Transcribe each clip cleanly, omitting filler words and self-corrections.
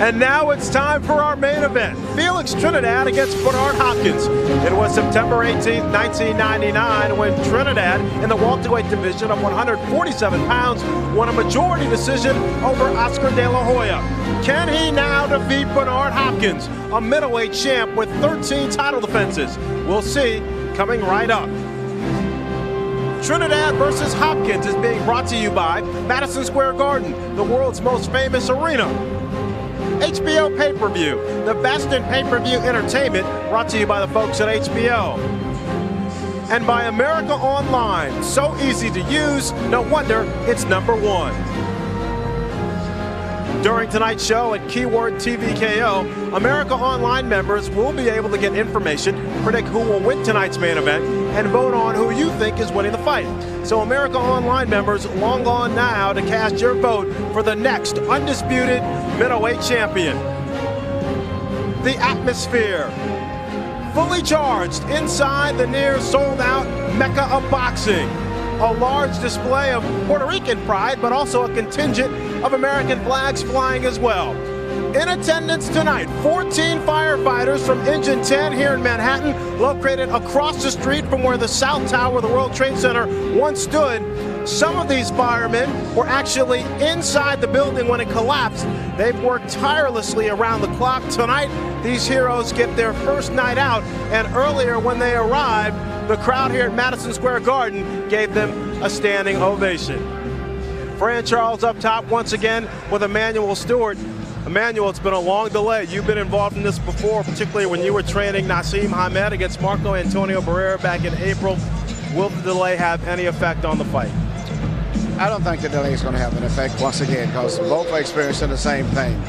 And now it's time for our main event. Felix Trinidad against Bernard Hopkins. It was September 18th, 1999 when Trinidad in the welterweight division of 147 pounds won a majority decision over Oscar De La Hoya. Can he now defeat Bernard Hopkins, a middleweight champ with 13 title defenses? We'll see coming right up. Trinidad versus Hopkins is being brought to you by Madison Square Garden, the world's most famous arena. HBO pay-per-view, the best in pay-per-view entertainment, brought to you by the folks at HBO. And by America Online, so easy to use, no wonder it's #1. During tonight's show at Keyword TVKO, America Online members will be able to get information, predict who will win tonight's main event, and vote on who you think is winning the fight. So America Online members, long on now to cast your vote for the next undisputed middleweight champion. The atmosphere, fully charged inside the near sold-out Mecca of boxing. A large display of Puerto Rican pride, but also a contingent of American flags flying as well. In attendance tonight, 14 firefighters from Engine 10 here in Manhattan, located across the street from where the South Tower of the World Trade Center once stood. Some of these firemen were actually inside the building when it collapsed. They've worked tirelessly around the clock. Tonight, these heroes get their first night out, and earlier when they arrived, the crowd here at Madison Square Garden gave them a standing ovation. Fran Charles up top once again with Emmanuel Stewart. Emmanuel, it's been a long delay. You've been involved in this before, particularly when you were training Nassim Hamed against Marco Antonio Barrera back in April. Will the delay have any effect on the fight? I don't think the delay is going to have an effect once again, because both are experiencing the same thing.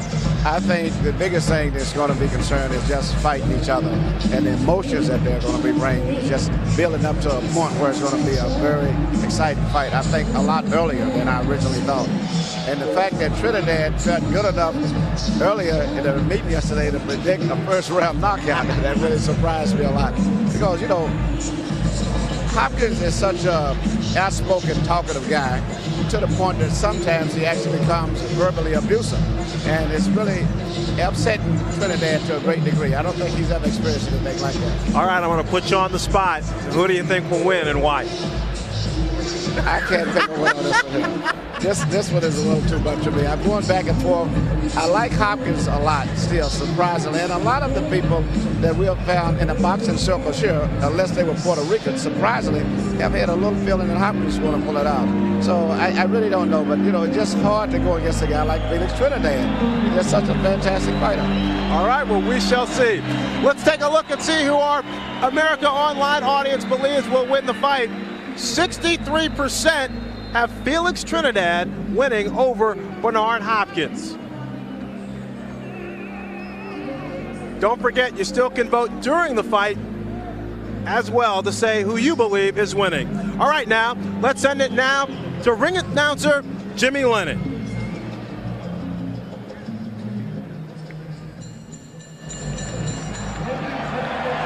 I think the biggest thing that's going to be concerned is just fighting each other, and the emotions that they're going to be bringing, just building up to a point where it's going to be a very exciting fight. I think a lot earlier than I originally thought. And the fact that Trinidad felt good enough earlier in the meeting yesterday to predict a first-round knockout, that really surprised me a lot. Because, you know, Hopkins is such a outspoken, talkative guy, to the point that sometimes he actually becomes verbally abusive. And it's really upsetting Trinidad to a great degree. I don't think he's ever experienced anything like that. All right, I'm going to put you on the spot. Who do you think will win and why? I can't pick a winner on this one. This one is a little too much for me. I'm going back and forth. I like Hopkins a lot still, surprisingly. And a lot of the people that we have found in the boxing circle here, unless they were Puerto Rican, surprisingly, have had a little feeling that Hopkins is going to pull it out. So I really don't know. But, you know, it's just hard to go against a guy like Felix Trinidad. He's just such a fantastic fighter. All right, well, we shall see. Let's take a look and see who our America Online audience believes will win the fight. 63% have Felix Trinidad winning over Bernard Hopkins. Don't forget, you still can vote during the fight as well to say who you believe is winning. All right, now, let's send it now to ring announcer Jimmy Lennon.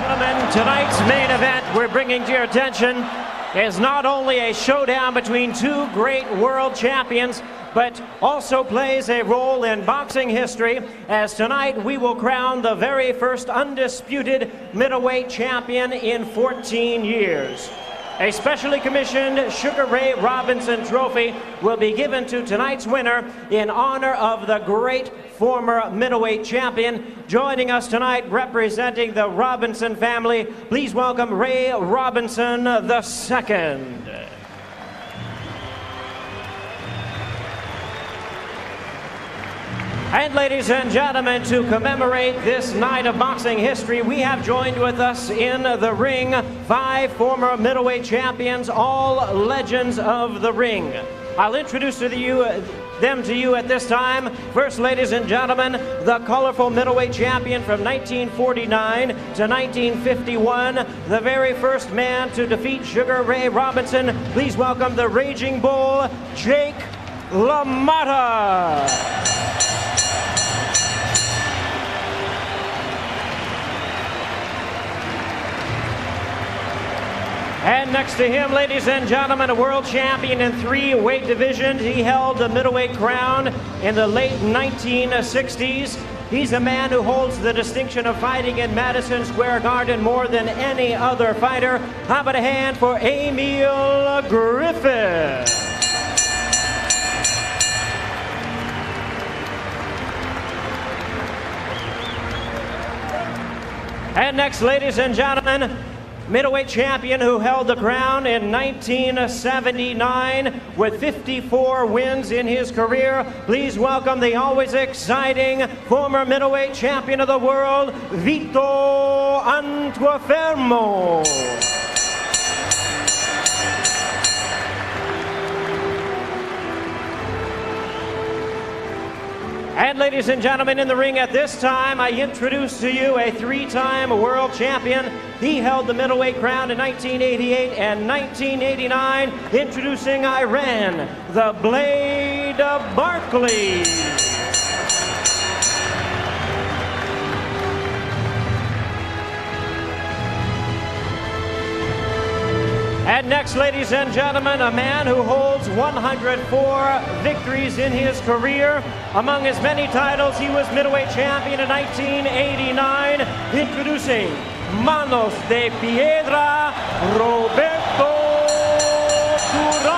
Gentlemen, tonight's main event we're bringing to your attention is not only a showdown between two great world champions, but also plays a role in boxing history, as tonight we will crown the very first undisputed middleweight champion in 14 years. A specially commissioned Sugar Ray Robinson trophy will be given to tonight's winner in honor of the great former middleweight champion. Joining us tonight representing the Robinson family, please welcome Ray Robinson II. And ladies and gentlemen, to commemorate this night of boxing history, we have joined with us in the ring 5 former middleweight champions, all legends of the ring. I'll introduce them to you at this time. First, ladies and gentlemen, the colorful middleweight champion from 1949 to 1951, the very first man to defeat Sugar Ray Robinson. Please welcome the Raging Bull, Jake LaMotta. And next to him, ladies and gentlemen, a world champion in 3 weight divisions. He held the middleweight crown in the late 1960s. He's a man who holds the distinction of fighting in Madison Square Garden more than any other fighter. How about a hand for Emil Griffith? And next, ladies and gentlemen, middleweight champion who held the crown in 1979 with 54 wins in his career. Please welcome the always exciting former middleweight champion of the world, Vito Antuofermo. And ladies and gentlemen, in the ring at this time, I introduce to you a 3-time world champion. He held the middleweight crown in 1988 and 1989. Introducing Iran, the Blade Barkley. And next, ladies and gentlemen, a man who holds 104 victories in his career. Among his many titles, he was middleweight champion in 1989. Introducing Manos de Piedra, Roberto Duran.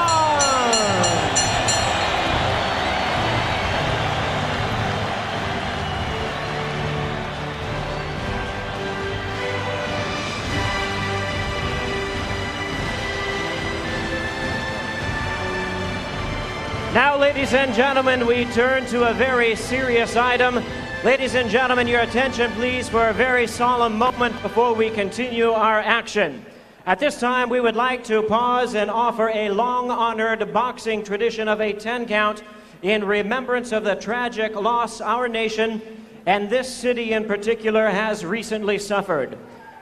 Now, ladies and gentlemen, we turn to a very serious item. Ladies and gentlemen, your attention please for a very solemn moment before we continue our action. At this time, we would like to pause and offer a long-honored boxing tradition of a 10 count in remembrance of the tragic loss our nation, and this city in particular, has recently suffered.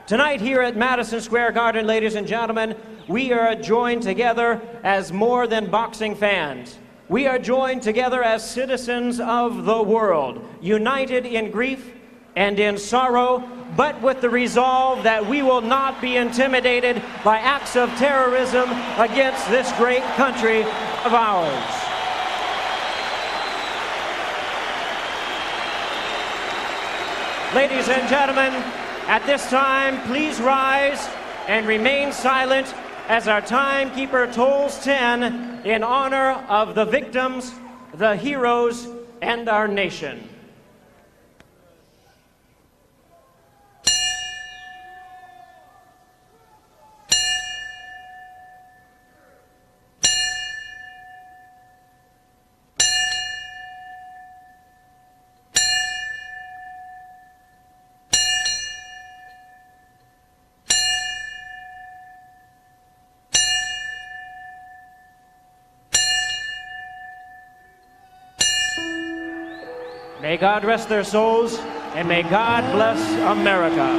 Tonight here at Madison Square Garden, ladies and gentlemen, we are joined together as more than boxing fans. We are joined together as citizens of the world, united in grief and in sorrow, but with the resolve that we will not be intimidated by acts of terrorism against this great country of ours. Ladies and gentlemen, at this time, please rise and remain silent as our timekeeper tolls 10 in honor of the victims, the heroes, and our nation. May God rest their souls, and may God bless America.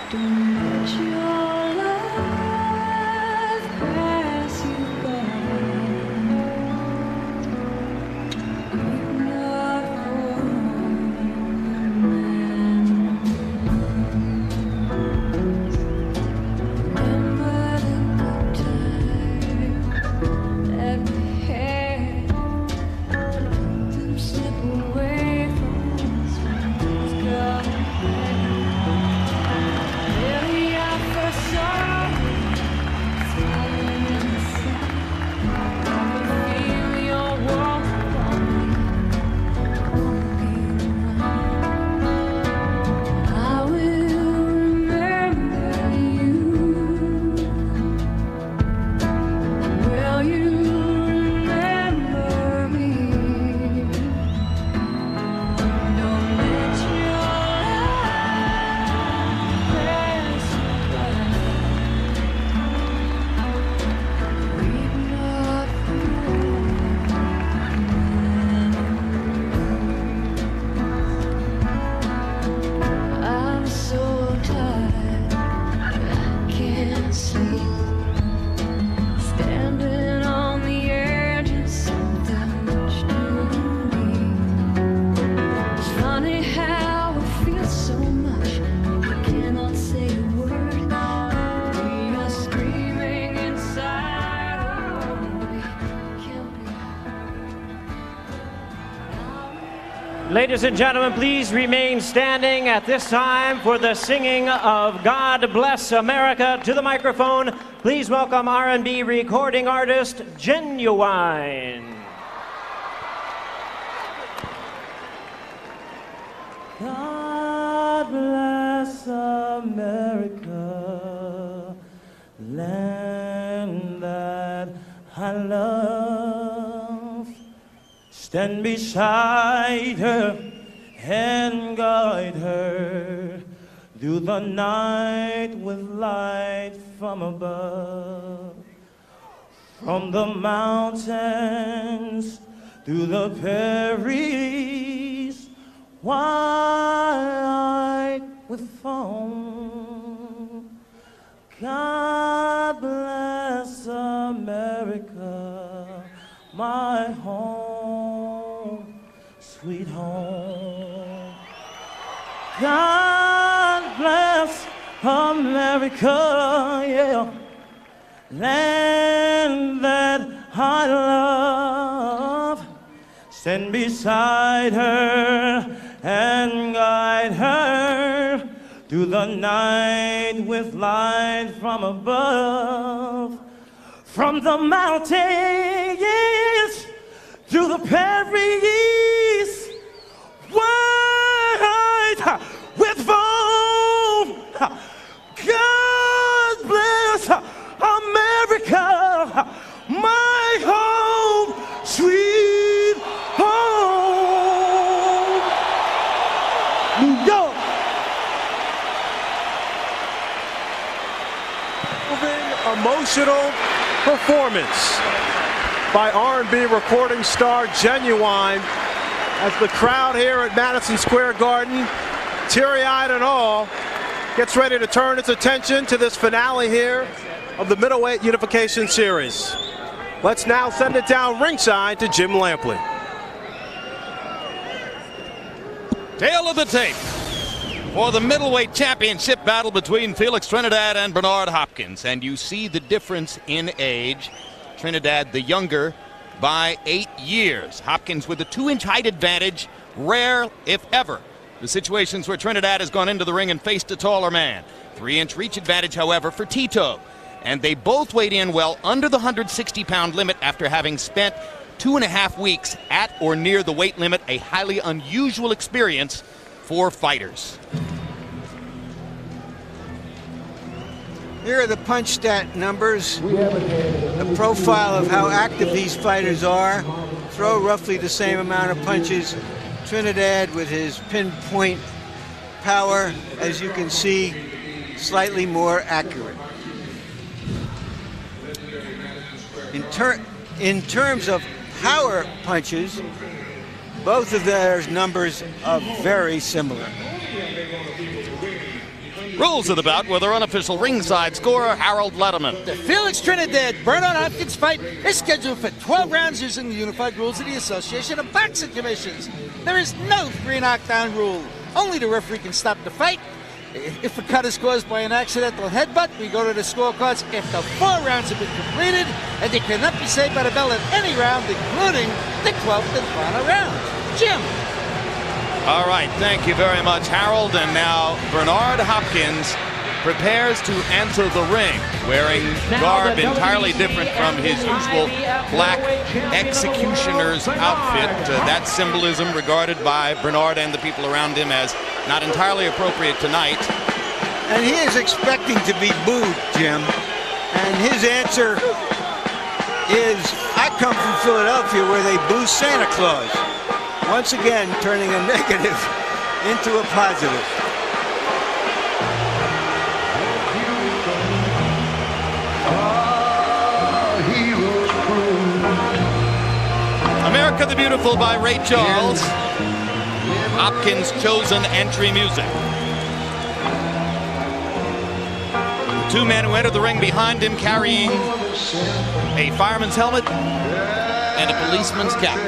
Remember the good times. Ladies and gentlemen, please remain standing at this time for the singing of God Bless America. To the microphone, please welcome R&B recording artist Genuine. God bless America, land that I love. Stand beside her and guide her through the night with light from above. From the mountains through the prairies, white with foam. God bless America, my home, sweet home. God bless America, yeah, land that I love. Stand beside her and guide her through the night with light from above. From the mountains through the prairies, white with foam. God bless America, my home, sweet home. New York. Emotional performance by R&B recording star Genuine as the crowd here at Madison Square Garden, teary-eyed and all, gets ready to turn its attention to this finale here of the Middleweight Unification Series. Let's now send it down ringside to Jim Lampley. Tail of the tape for the middleweight championship battle between Felix Trinidad and Bernard Hopkins. And you see the difference in age. Trinidad the younger by 8 years. Hopkins with a 2-inch height advantage, rare if ever. The situations where Trinidad has gone into the ring and faced a taller man. 3-inch reach advantage, however, for Tito. And they both weighed in well under the 160-pound limit after having spent 2.5 weeks at or near the weight limit, a highly unusual experience for fighters. Here are the punch stat numbers, the profile of how active these fighters are. Throw roughly the same amount of punches. Trinidad with his pinpoint power, as you can see, slightly more accurate. In terms of power punches, both of their numbers are very similar. Rules of the bout with our unofficial ringside scorer, Harold Letterman. The Felix Trinidad Bernard Hopkins fight is scheduled for 12 rounds using the unified rules of the Association of Boxing Commissions. There is no 3 knockdown rule. Only the referee can stop the fight. If a cut is caused by an accidental headbutt, we go to the scorecards after 4 rounds have been completed, and they cannot be saved by the bell at any round, including the 12th and final round. Jim. All right, thank you very much, Harold. And now Bernard Hopkins prepares to enter the ring, wearing garb entirely different from his usual black executioner's outfit. That symbolism regarded by Bernard and the people around him as not entirely appropriate tonight. And he is expecting to be booed, Jim. And his answer is, I come from Philadelphia where they boo Santa Claus. Once again, turning a negative into a positive. America the Beautiful by Ray Charles. Hopkins' chosen entry music. The 2 men who entered the ring behind him carrying a fireman's helmet and a policeman's cap.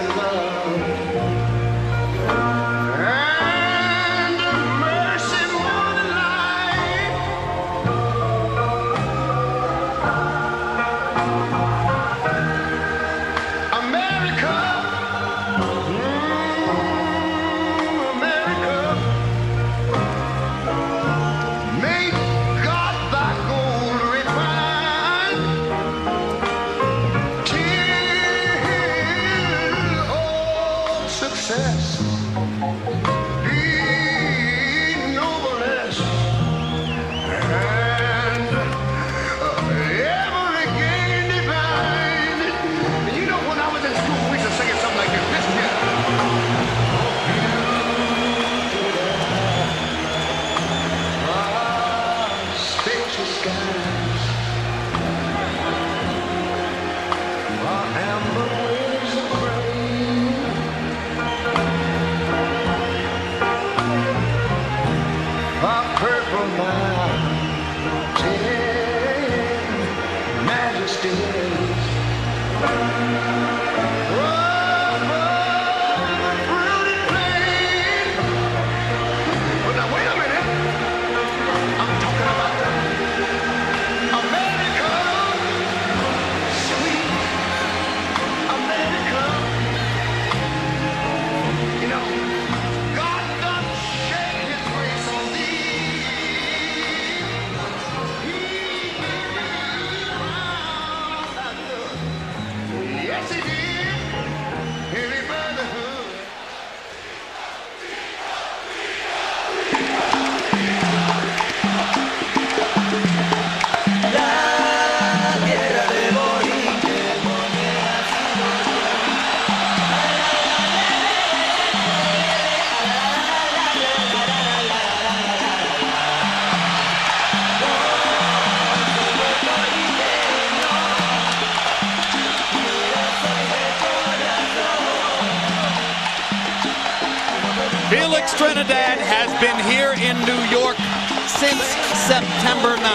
Felix Trinidad has been here in New York since September 9.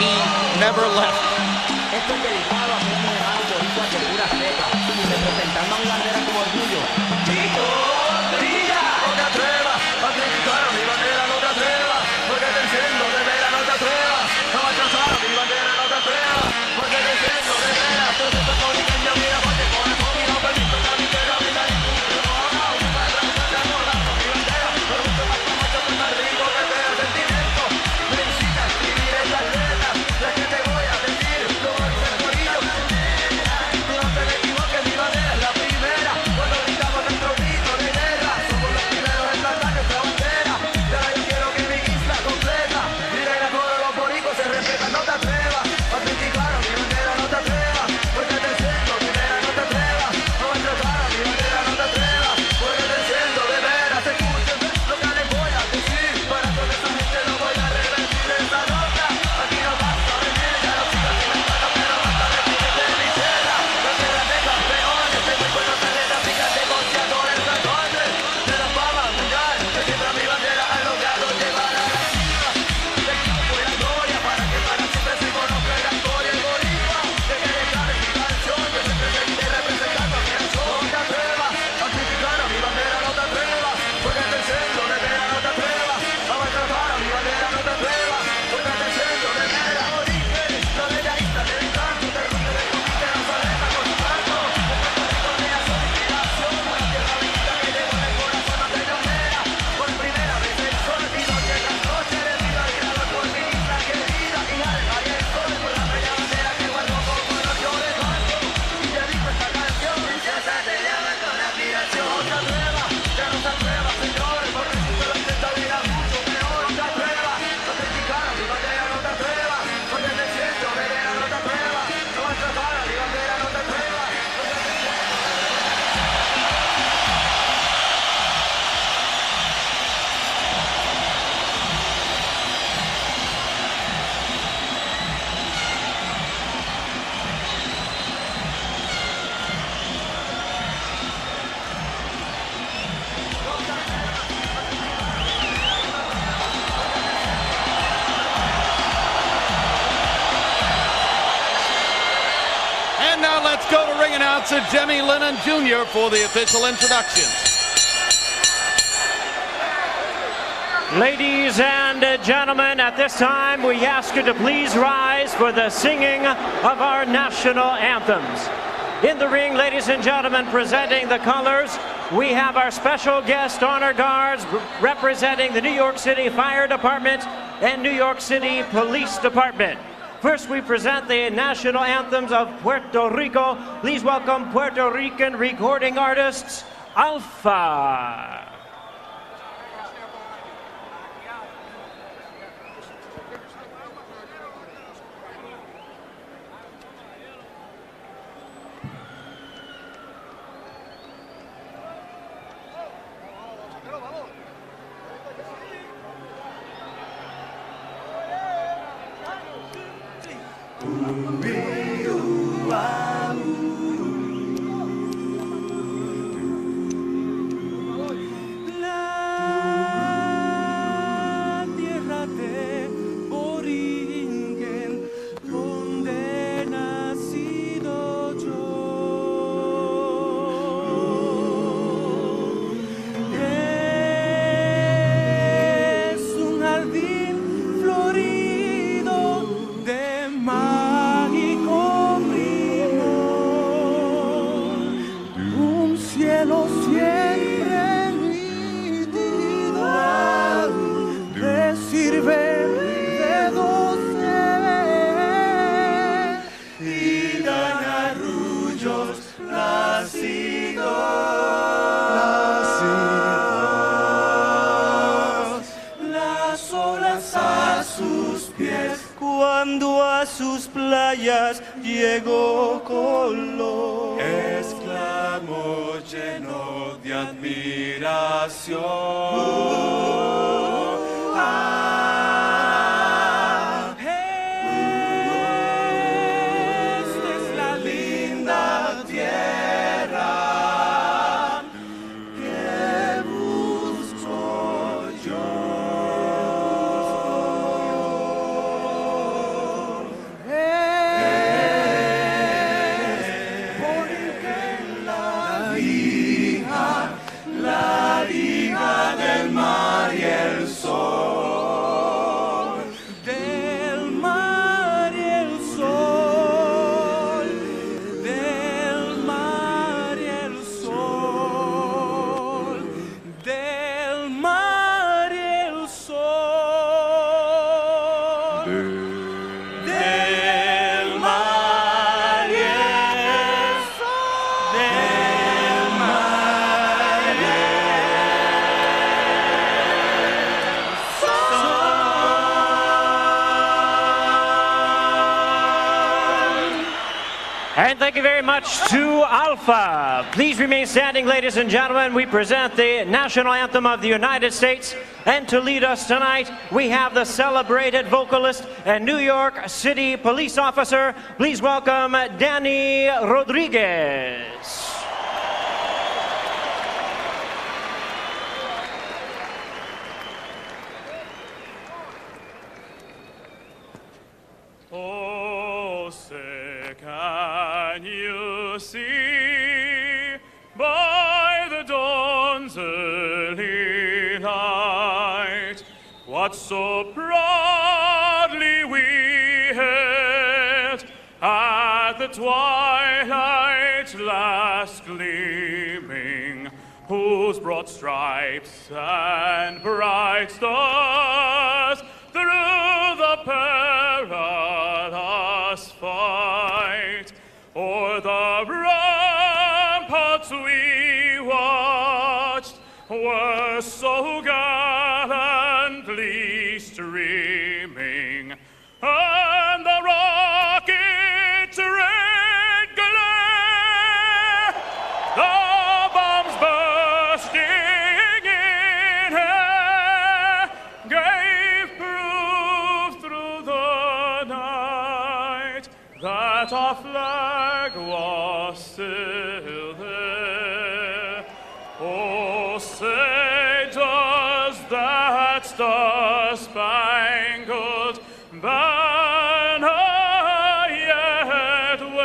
He never left. Esto es dedicado a todos los hermanos boricuas de pura cepa, representando a mi bandera con orgullo. ¡Victoria! No te atrevas a criticar a mi bandera, no te atrevas, porque te enciendo de veras, no te atrevas a maltratar a mi bandera, no te atrevas, porque te enciendo de veras. Todo esto con mi caña, mira, porque con el móvil no permito que mi tierra me da ningún problema. Mi bandera, por mucho más que mucho más rico que te da sentimiento. Me incita a escribir estas letras, las que te voy a decir, como el cercorillo. Tú no te equivoques, mi bandera es la primera. Cuando gritamos nuestro grito de guerra, somos los primeros en plantar nuestra bandera. Y ahora yo quiero que mi isla completa, mira a todos los boricos se respetan. No te atrevas a criticar a mi bandera, no te atrevas, porque te enciendo de veras, no te atrevas a maltratar a mi bandera, no te atrevas, porque te enciendo de veras. Escuchen lo que les voy a decir, para toda esa gente lo voy a revertir esta nota. Aquí no basta venir, ya no sigas inventando, pero basta repetir de mi tierra. La tierra de campeones, de muy buenos atletas, fíjate boxeadores, tatuajes, de la fama mundial, que siempre a mi bandera han logrado llevar a la cima. Del triunfo y la gloria, para que para siempre se conozca la historia del boricua. Que quede claro en mi canción, yo siempre seguiré representando a mi nación. No te atrevas a criticar a mi bandera, no te atrevas, porque te enciendo de veras, no te atrevas a maltratar a mi bandera, no te atrevas, porque te enciendo de veras. Orígenes, la bella isla del encanto, te rompe de conquista, nos aleja con su canto. Con ella su inspiración, una tierra bendita que llevo en el corazón más pionera. Por primera vez el sol, mi noche tras noche, de vida y grado por mi isla querida. Y al caer el sol, por la bella bandera que guardo como honor yo le canto. Y dedico esta canción, princesa te llaman con admiración. No te atrevas, ya no te atrevas, señores, porque si te lo intentas dirá mucho peor. No te atrevas a criticar a mi bandera, no te atrevas, porque te siento de veras, no te atrevas a maltratar a mi bandera, no te atrevas. And now let's go to ring announcer Jimmy Lennon Jr. for the official introductions. Ladies and gentlemen, at this time we ask you to please rise for the singing of our national anthems. In the ring, ladies and gentlemen, presenting the colors, we have our special guest honor guards representing the New York City Fire Department and New York City Police Department. First, we present the national anthems of Puerto Rico. Please welcome Puerto Rican recording artists, Alpha. La tierra de Boringen, donde he nacido yo, es un jardín florido de mágico primor, un cielo siempre nítido que sirve de dosel y dan arrullos nacidos, las olas a sus pies cuando a sus playas llegó color, exclamó lleno de admiración. Esta es la linda tierra que busca sol, del mar y el sol, del mar y el sol, del mar y el sol, del mar y el sol, del mar y And thank you very much to Alpha. Please remain standing, ladies and gentlemen. We present the national anthem of the United States. And to lead us tonight, we have the celebrated vocalist and New York City police officer. Please welcome Danny Rodriguez. Oh, say, can you see by the dawn's early light what so proudly we hailed at the twilight's last gleaming, whose broad stripes and bright stars through the perilous fight o'er the ramparts we watched were so gallantly streaming, and the rocket's red glare, the bombs bursting in air, gave proof through the night that our flag was still there. Oh, say, does that star-spangled banner yet wave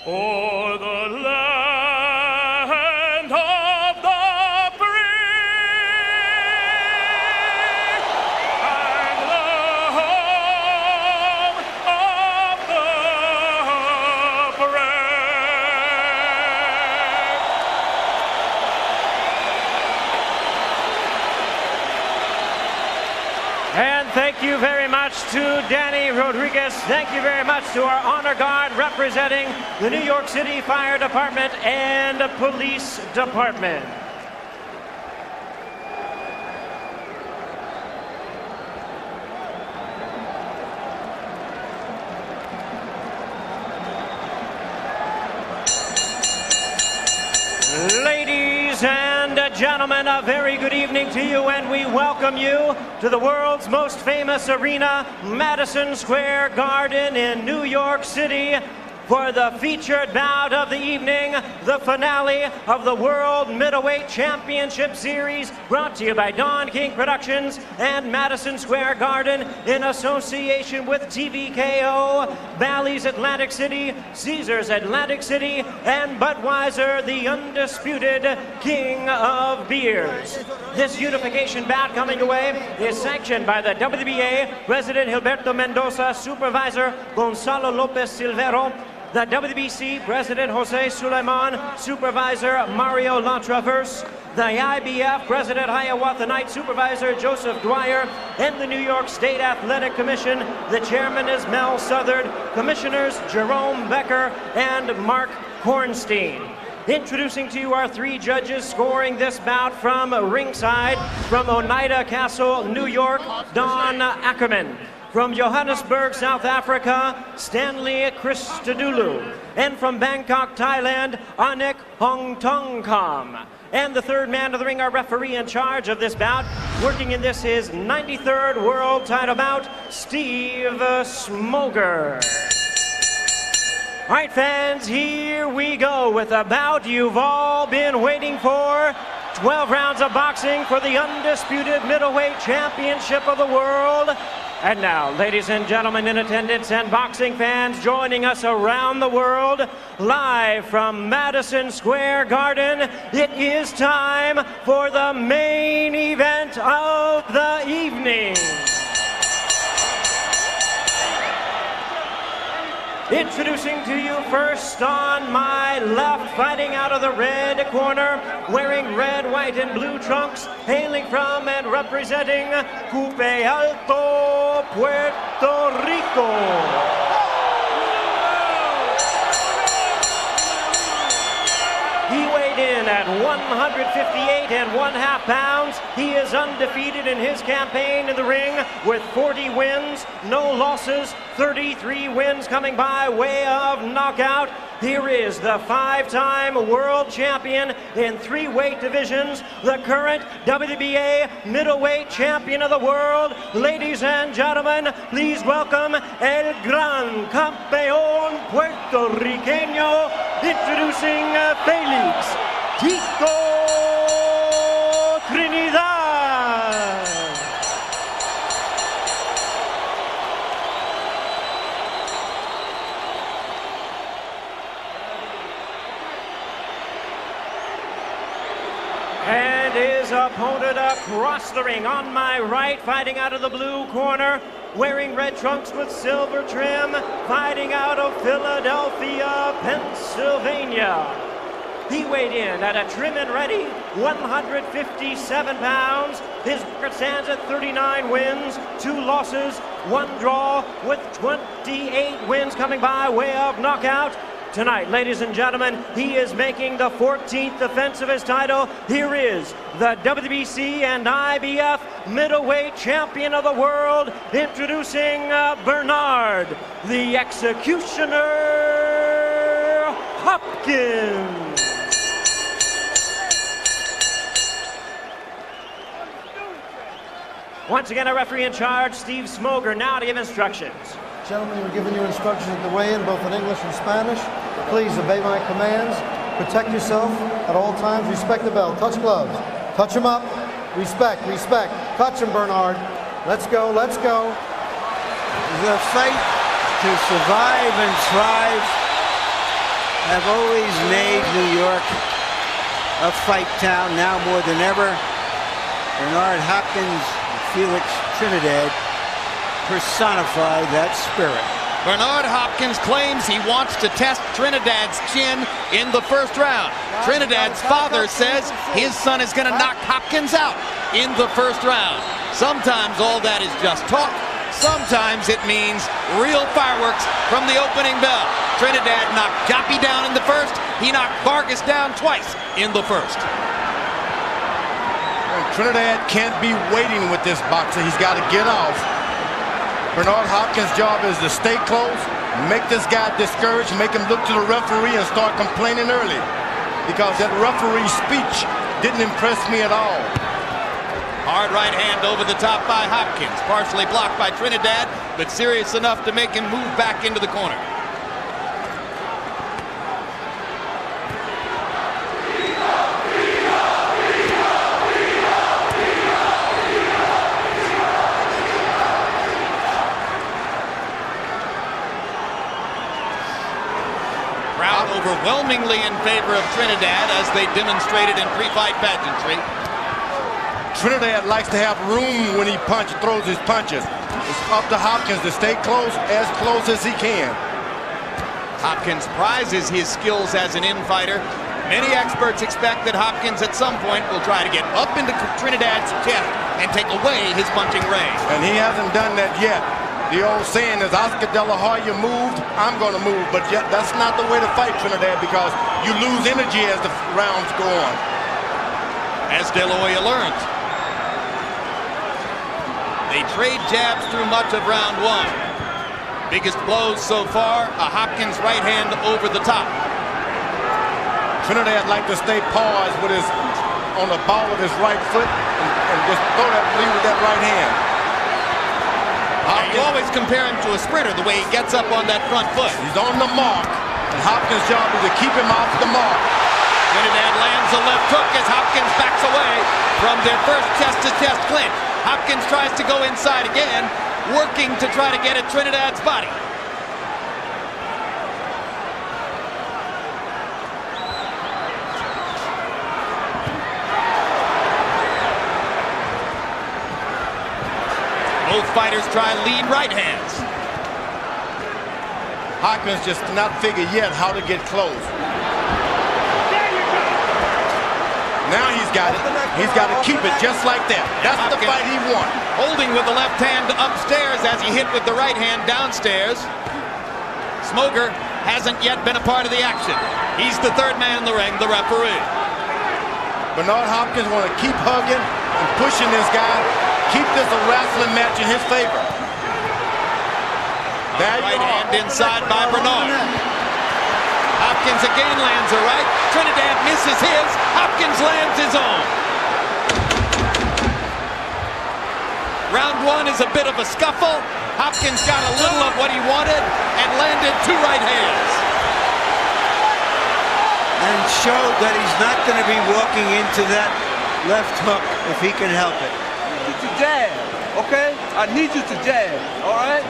o'er the land of the free and the home of the brave? And thank you very much to Danny Rodriguez. Thank you very much to our honor guard representing the New York City Fire Department and Police Department. Ladies and gentlemen, a very good evening to you, and we welcome you to the world's most famous arena, Madison Square Garden in New York City, for the featured bout of the evening, the finale of the World Middleweight Championship Series, brought to you by Don King Productions and Madison Square Garden in association with TVKO, Bally's Atlantic City, Caesars Atlantic City, and Budweiser, the undisputed king of beers. This unification bout coming away is sanctioned by the WBA, President Gilberto Mendoza, Supervisor Gonzalo Lopez Silvero, the WBC President Jose Suleiman, Supervisor Mario Latraverse, the IBF President Hiawatha Knight, Supervisor Joseph Dwyer, and the New York State Athletic Commission. The chairman is Mel Southard, commissioners Jerome Becker and Mark Kornstein. Introducing to you our three judges scoring this bout from ringside, from Oneida Castle, New York, Don Ackerman. From Johannesburg, South Africa, Stanley Christodoulou. And from Bangkok, Thailand, Anik Hongtongkam. And the third man of the ring, our referee in charge of this bout, working in this his 93rd world title bout, Steve Smoger. All right, fans, here we go with a bout you've all been waiting for. 12 rounds of boxing for the undisputed middleweight championship of the world. And now, ladies and gentlemen in attendance and boxing fans joining us around the world, live from Madison Square Garden, it is time for the main event of the evening. Introducing to you first on my left, fighting out of the red corner, wearing red, white, and blue trunks, hailing from and representing Coupe Alto, Puerto Rico. He weighed in at 158 1/2 pounds. He is undefeated in his campaign in the ring with 40 wins, no losses, 33 wins coming by way of knockout. Here is the 5-time world champion in 3 weight divisions, the current WBA middleweight champion of the world. Ladies and gentlemen, please welcome El Gran Campeón Puertorriqueño, introducing Felix Trinidad. And his opponent across the ring on my right, fighting out of the blue corner, wearing red trunks with silver trim, fighting out of Philadelphia, Pennsylvania. He weighed in at a trim and ready 157 pounds. His record stands at 39 wins, 2 losses, 1 draw, with 28 wins coming by way of knockout. Tonight, ladies and gentlemen, he is making the 14th defense of his title. Here is the WBC and IBF middleweight champion of the world, introducing Bernard, the Executioner Hopkins. Once again, a referee in charge, Steve Smoger, now to give instructions. Gentlemen, we're giving you instructions at the weigh-in, both in English and Spanish. Please obey my commands. Protect yourself at all times. Respect the bell. Touch gloves. Touch them up. Respect, respect. Touch them, Bernard. Let's go, let's go. The fight to survive and thrive have always made New York a fight town, now more than ever. Bernard Hopkins and Felix Trinidad personify that spirit. Bernard Hopkins claims he wants to test Trinidad's chin in the first round. Trinidad's father says his son is going to knock Hopkins out in the first round. Sometimes all that is just talk. Sometimes it means real fireworks from the opening bell. Trinidad knocked Joppy down in the first. He knocked Vargas down twice in the first. Trinidad can't be waiting with this boxer. He's got to get off. Bernard Hopkins' job is to stay close, make this guy discouraged, make him look to the referee and start complaining early. Because that referee's speech didn't impress me at all. Hard right hand over the top by Hopkins, partially blocked by Trinidad, but serious enough to make him move back into the corner. Overwhelmingly in favor of Trinidad, as they demonstrated in pre-fight pageantry. Trinidad likes to have room when he throws his punches. It's up to Hopkins to stay close as he can. Hopkins prizes his skills as an infighter. Many experts expect that Hopkins at some point will try to get up into Trinidad's chest and take away his punching range. And he hasn't done that yet. The old saying is, Oscar De La Hoya moved, I'm going to move. But yet, that's not the way to fight Trinidad, because you lose energy as the rounds go on. As De La Hoya learned. They trade jabs through much of round 1. Biggest blows so far, a Hopkins right hand over the top. Trinidad like to stay paused with his on the ball of his right foot and just throw that lead with that right hand. You always compare him to a sprinter, the way he gets up on that front foot. He's on the mark, and Hopkins' job is to keep him off the mark. Trinidad lands a left hook as Hopkins backs away from their first chest-to-chest clinch. Hopkins tries to go inside again. working to try to get at Trinidad's body. Both fighters try lead right hands. Hopkins just not figured yet how to get close. Now he's got it. He's got to keep it just like that. That's the fight he won. Holding with the left hand upstairs as he hit with the right hand downstairs. Smoker hasn't yet been a part of the action. He's the third man in the ring, the referee. Bernard Hopkins want to keep hugging and pushing this guy. Keep this a wrestling match in his favor. Right hand inside by Bernard. Hopkins again lands a right. Trinidad misses his. Hopkins lands his own. Round one is a bit of a scuffle. Hopkins got a little of what he wanted and landed 2 right hands. And showed that he's not going to be walking into that left hook if he can help it. To jab, okay? I need you to jab, all right?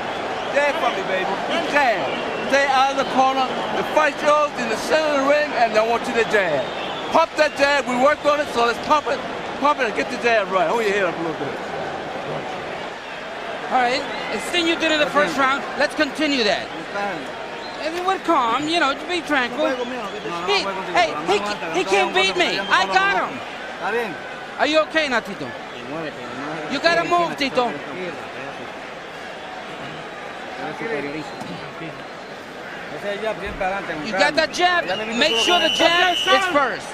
Jab for me, baby. Jab. Stay out of the corner. The fight yours in the center of the ring, and I want you to jab. Pump that jab. We worked on it, so let's pump it. Pump it and get the jab right. Hold your head up a little bit. All right. The thing you did in the first round, let's continue that. Everyone calm, you know, be tranquil. He can't beat me. I got him. Are you okay now, Tito? You gotta move, Tito. You got that jab. Make sure the jab is first.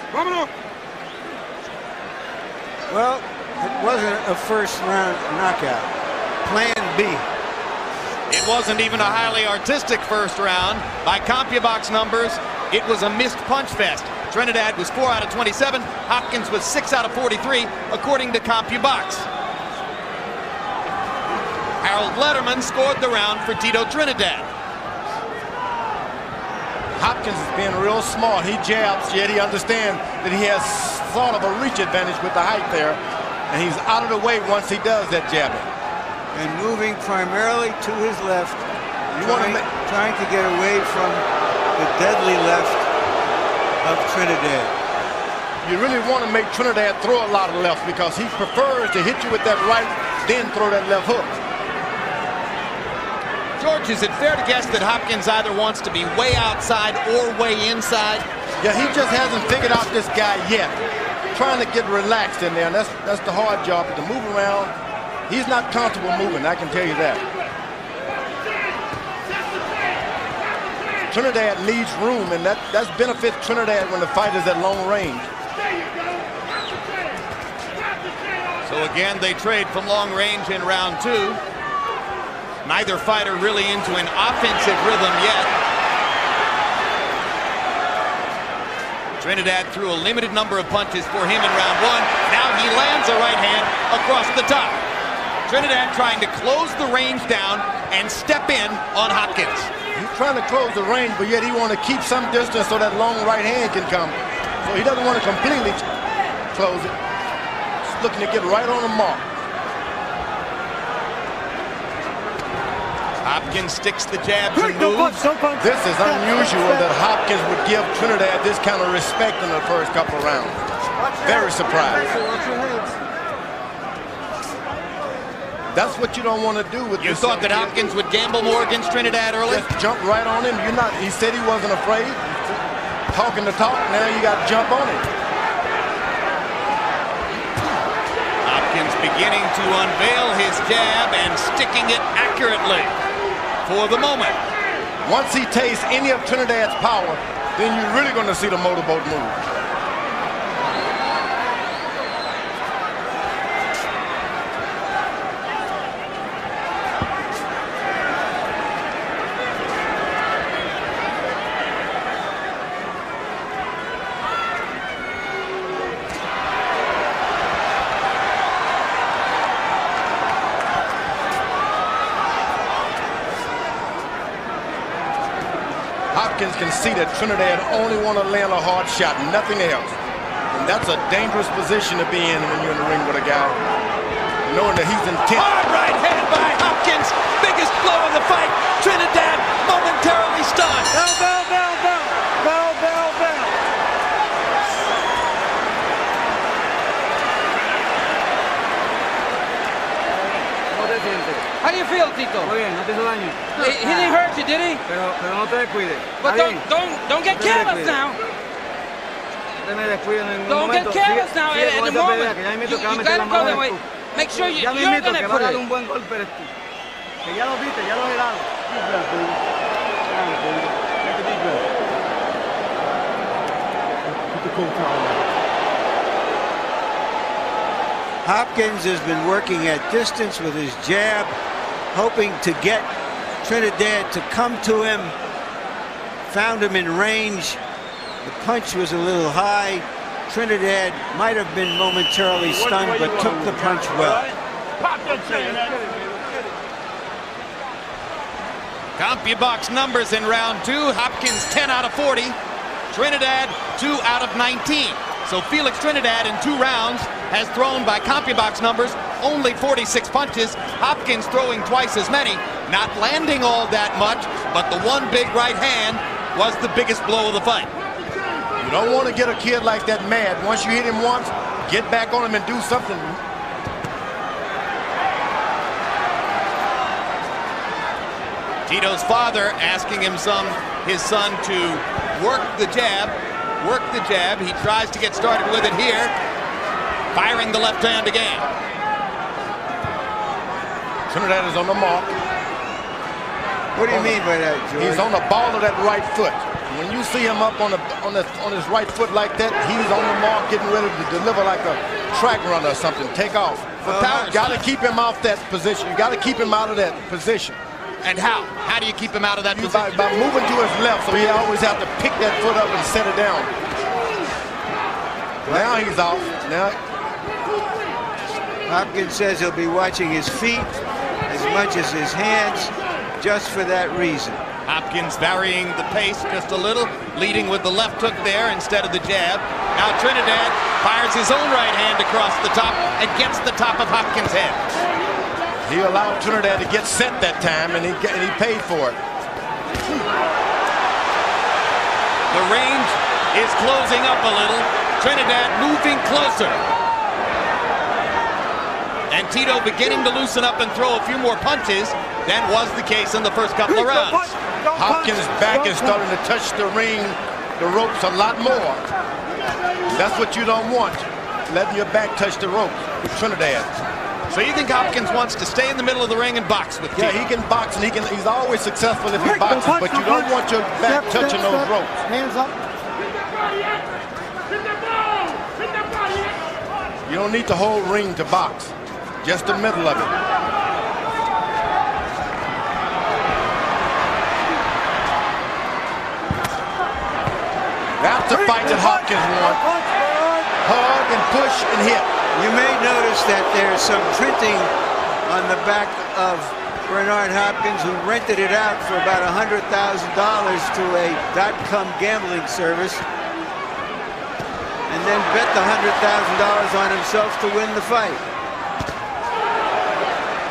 Well, it wasn't a first round knockout. Plan B. It wasn't even a highly artistic first round. By CompuBox numbers, it was a missed punch fest. Trinidad was 4 out of 27. Hopkins was 6 out of 43, according to CompuBox. Harold Letterman scored the round for Tito Trinidad. Hopkins is being real smart. He jabs, yet he understands that he has sort of a reach advantage with the height there, and he's out of the way once he does that jabbing. And moving primarily to his left, trying to get away from the deadly left of Trinidad. You really want to make Trinidad throw a lot of left because he prefers to hit you with that right, then throw that left hook. George, is it fair to guess that Hopkins either wants to be way outside or way inside? Yeah, he just hasn't figured out this guy yet. Trying to get relaxed in there, and that's the hard job, to move around. He's not comfortable moving, I can tell you that. Trinidad needs room, and that benefits Trinidad when the fight is at long range. So again, they trade from long range in round 2. Neither fighter really into an offensive rhythm yet. Trinidad threw a limited number of punches for him in round 1. Now he lands a right hand across the top. Trinidad trying to close the range down and step in on Hopkins. He's trying to close the range, but yet he wants to keep some distance so that long right hand can come. So he doesn't want to completely close it. He's looking to get right on the mark. Hopkins sticks the jabs and moves. This is unusual that Hopkins would give Trinidad this kind of respect in the first couple of rounds. Very surprised. That's what you don't want to do with You this. thought that Hopkins would gamble more against Trinidad early? Just jump right on him. He said he wasn't afraid. Talking the talk, now you got to jump on him. Hopkins beginning to unveil his jab and sticking it accurately for the moment. Once he tastes any of Trinidad's power, then you're really going to see the motorboat move. Hopkins can see that Trinidad only want to land a hard shot, nothing else. And that's a dangerous position to be in when you're in the ring with a guy, knowing that he's intent. Hard right hand by Hopkins. Hopkins, biggest blow of the fight. Trinidad momentarily stunned. Bell, bell, bell, bell. Bell, bell, bell. How do you feel, Tito? Muy bien, no te hizo daño. He didn't hurt you, did he? Pero no te descuides. But don't get careless now. Don't get careless now at the moment. You gotta go that way. Make sure you're gonna put it. Un buen golpe eres tú. Que ya lo viste, ya lo he dado. Hopkins has been working at distance with his jab, hoping to get Trinidad to come to him. Found him in range. The punch was a little high. Trinidad might have been momentarily stunned, but took the punch well. CompuBox numbers in round 2. Hopkins 10 out of 40. Trinidad 2 out of 19. So Felix Trinidad in 2 rounds has thrown, by CompuBox numbers, only 46 punches. Hopkins throwing twice as many, not landing all that much, but the one big right hand was the biggest blow of the fight. You don't want to get a kid like that mad. Once you hit him once, get back on him and do something. Tito's father asking his son to work the jab. He tries to get started with it here, firing the left hand again. Trinidad is on the mark. What do you mean by that, George? He's on the ball of that right foot. When you see him up on his right foot like that, he's on the mark, getting ready to deliver like a track runner or something. Take off. You got to keep him off that position. You got to keep him out of that position. And how? How do you keep him out of that position? By moving to his left, so he always have to pick that foot up and set it down. Now he's off. Now Hopkins says he'll be watching his feet as much as his hands, just for that reason. Hopkins varying the pace just a little, leading with the left hook there instead of the jab. Now Trinidad fires his own right hand across the top and gets the top of Hopkins' head. He allowed Trinidad to get set that time, and he paid for it. The range is closing up a little. Trinidad moving closer. And Tito beginning to loosen up and throw a few more punches than was the case in the first couple of rounds. Hopkins' back is starting to touch the ropes a lot more. That's what you don't want, letting your back touch the ropes with Trinidad. So you think Hopkins wants to stay in the middle of the ring and box with Tito? Yeah, he can box, and he's always successful if he boxes, but you don't want your back touching those ropes. Hands up. You don't need the whole ring to box, just the middle of it. That's the fight that Hopkins won. Hug and push and hit. You may notice that there's some printing on the back of Bernard Hopkins, who rented it out for about $100,000 to a .com gambling service, and then bet the $100,000 on himself to win the fight.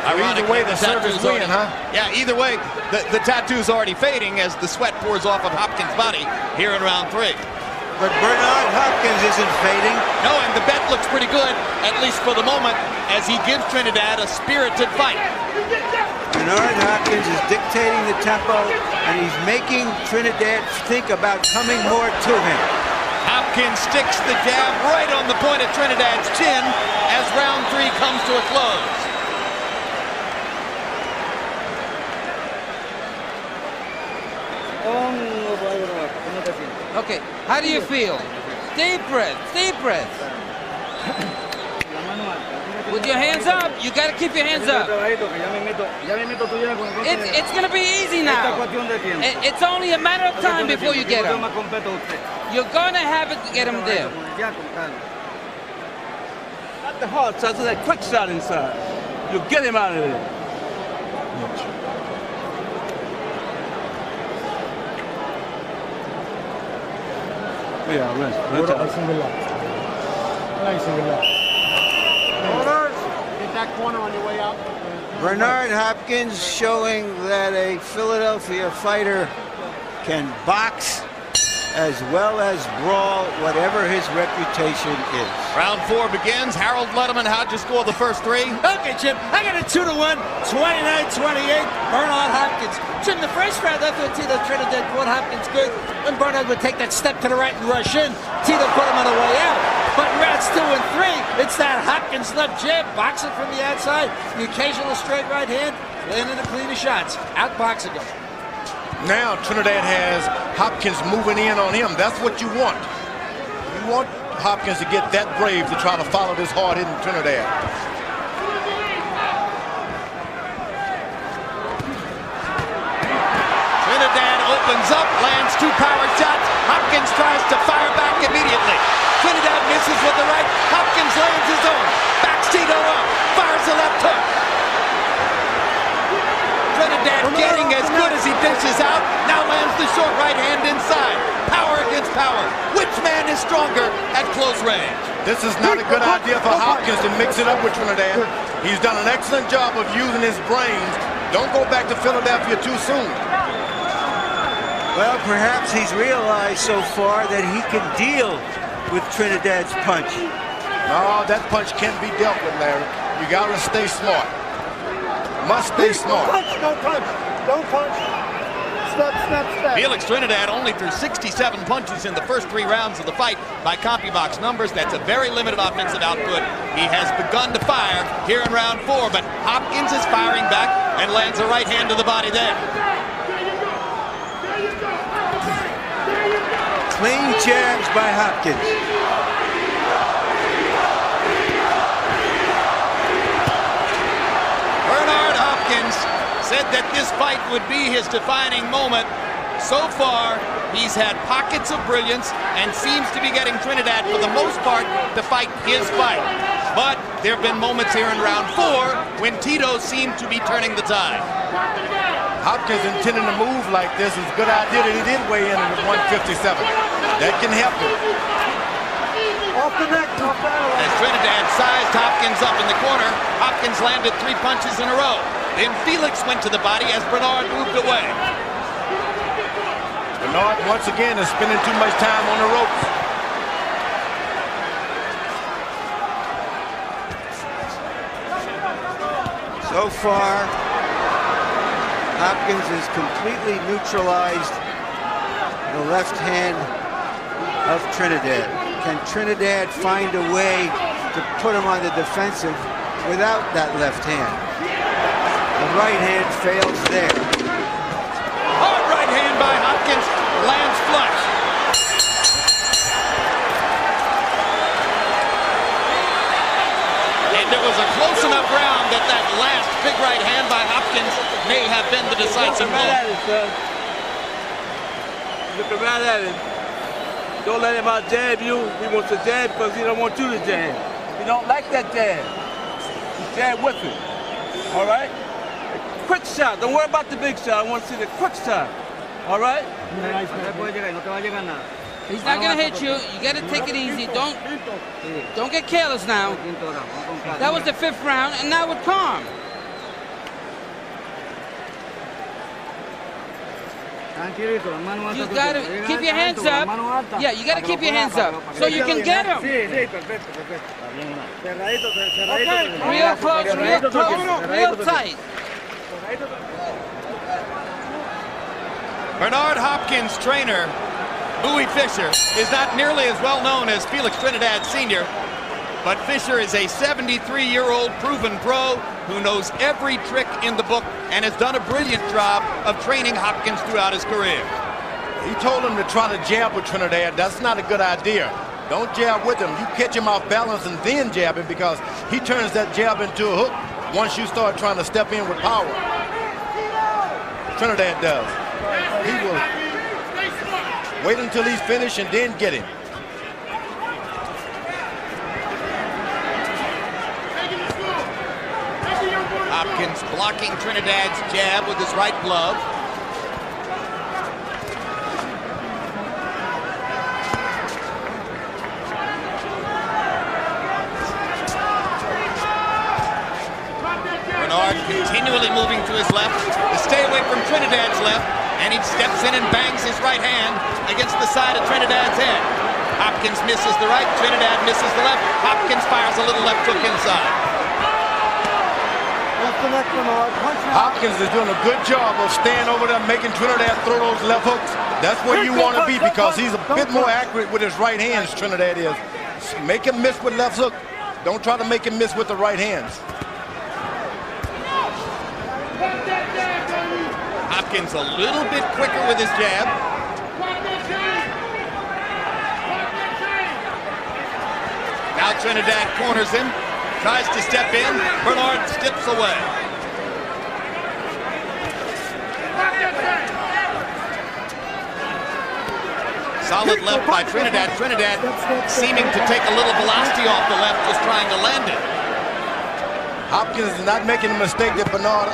Either way, the service win, huh? Yeah, either way, the tattoo's already fading as the sweat pours off of Hopkins' body here in round 3. But Bernard Hopkins isn't fading. No, and the bet looks pretty good, at least for the moment, as he gives Trinidad a spirited fight. Bernard Hopkins is dictating the tempo, and he's making Trinidad think about coming more to him. Hopkins sticks the jab right on the point of Trinidad's chin as round 3 comes to a close. Okay, how do you feel? Deep breath, deep breath. With your hands up, you got to keep your hands up. It's going to be easy now. It's only a matter of time before you get him. You're going to have it to get him there. Not the hard shot, so that quick shot inside. You get him out of there. Yeah, rest. Orders. Get that corner on your way out. Bernard Hopkins showing that a Philadelphia fighter can box as well as brawl, whatever his reputation is. Round 4 begins. Harold Letterman, how'd you score the first 3? Okay, Jim, I got a 2-1, 29-28, Bernard Hopkins. Jim, the first round, I thought Tito Trinidad caught Hopkins good. When Bernard would take that step to the right and rush in, Tito caught him on the way out. But in rounds 2 and 3, it's that Hopkins left jab, boxing from the outside, the occasional straight right hand, landing the cleaner shots, outboxing him. Now Trinidad has Hopkins moving in on him. That's what you want. You want Hopkins to get that brave to try to follow this hard-hitting Trinidad. Trinidad opens up, lands 2 power shots. Hopkins tries to fire back immediately. Trinidad misses with the right. Hopkins lands his own. Backs Tito up. Fires a left hook. Trinidad getting as good as he dishes out. Now lands the short right hand inside. Power against power. Which man is stronger at close range? This is not a good idea for Hopkins to mix it up with Trinidad. He's done an excellent job of using his brains. Don't go back to Philadelphia too soon. Well, perhaps he's realized so far that he can deal with Trinidad's punch. No, that punch can't be dealt with, Larry. You gotta stay smart. Must stay smart. Don't punch. Don't punch. Step, step, step. Felix Trinidad only threw 67 punches in the first 3 rounds of the fight by CompuBox numbers. That's a very limited offensive output. He has begun to fire here in round 4, but Hopkins is firing back and lands a right hand to the body there. Clean jabs by Hopkins. Bernard Hopkins said that this fight would be his defining moment. So far, he's had pockets of brilliance and seems to be getting Trinidad, for the most part, to fight his fight. But there have been moments here in round 4 when Tito seemed to be turning the tide. Hopkins intending to move like this is a good idea that he did weigh in at 157. That can help him. Off the neck. As Trinidad sized Hopkins up in the corner, Hopkins landed 3 punches in a row. Then Felix went to the body as Bernard moved away. Bernard, once again, is spending too much time on the ropes. So far, Hopkins has completely neutralized the left hand of Trinidad. Can Trinidad find a way to put him on the defensive without that left hand? The right hand fails there. Hard right hand by Hopkins, lands flush. And it was a close enough round that that last big right hand by Hopkins may have been the decisive blow. Looking right at him. Don't let him out jab you. He wants to jab because he don't want you to jab. He don't like that jab. You jab with him. All right? A quick shot. Don't worry about the big shot. I want to see the quick shot. All right? He's not going to hit you. You got to take it easy. Don't get careless now. That was the 5th round, and now with calm. You got to keep your hands up. Yeah, you got to keep your hands up so you can get him. Okay, real close, real tight. Bernard Hopkins' trainer, Bowie Fisher, is not nearly as well known as Felix Trinidad Sr., but Fisher is a 73-year-old proven pro who knows every trick in the book and has done a brilliant job of training Hopkins throughout his career. He told him to try to jab with Trinidad. That's not a good idea. Don't jab with him. You catch him off balance and then jab him, because he turns that jab into a hook once you start trying to step in with power. Trinidad does. He will wait until he's finished and then get him. Hopkins blocking Trinidad's jab with his right glove. Bernard continually moving to his left to stay away from Trinidad's left, and he steps in and bangs his right hand against the side of Trinidad's head. Hopkins misses the right, Trinidad misses the left. Hopkins fires a little left hook inside. Hopkins is doing a good job of staying over there, making Trinidad throw those left hooks. That's where you want to be because he's a bit more accurate with his right hands, Trinidad is. Make him miss with left hook. Don't try to make him miss with the right hands. Hopkins a little bit quicker with his jab. Now Trinidad corners him, tries to step in. Bernard steps away. Solid left by Trinidad. Trinidad seeming to take a little velocity off the left, just trying to land it. Hopkins is not making the mistake that Bernard,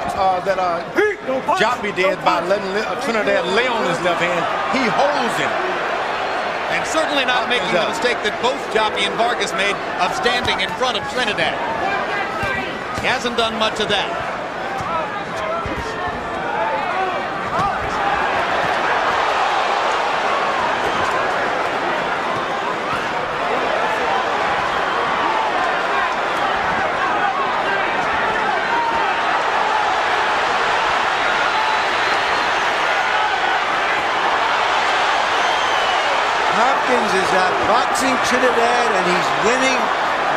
Joppy did by letting Trinidad lay on his left hand. He holds him. And certainly not making the mistake that both Joppy and Vargas made of standing in front of Trinidad. He hasn't done much of that. Hopkins is outboxing Trinidad, and he's winning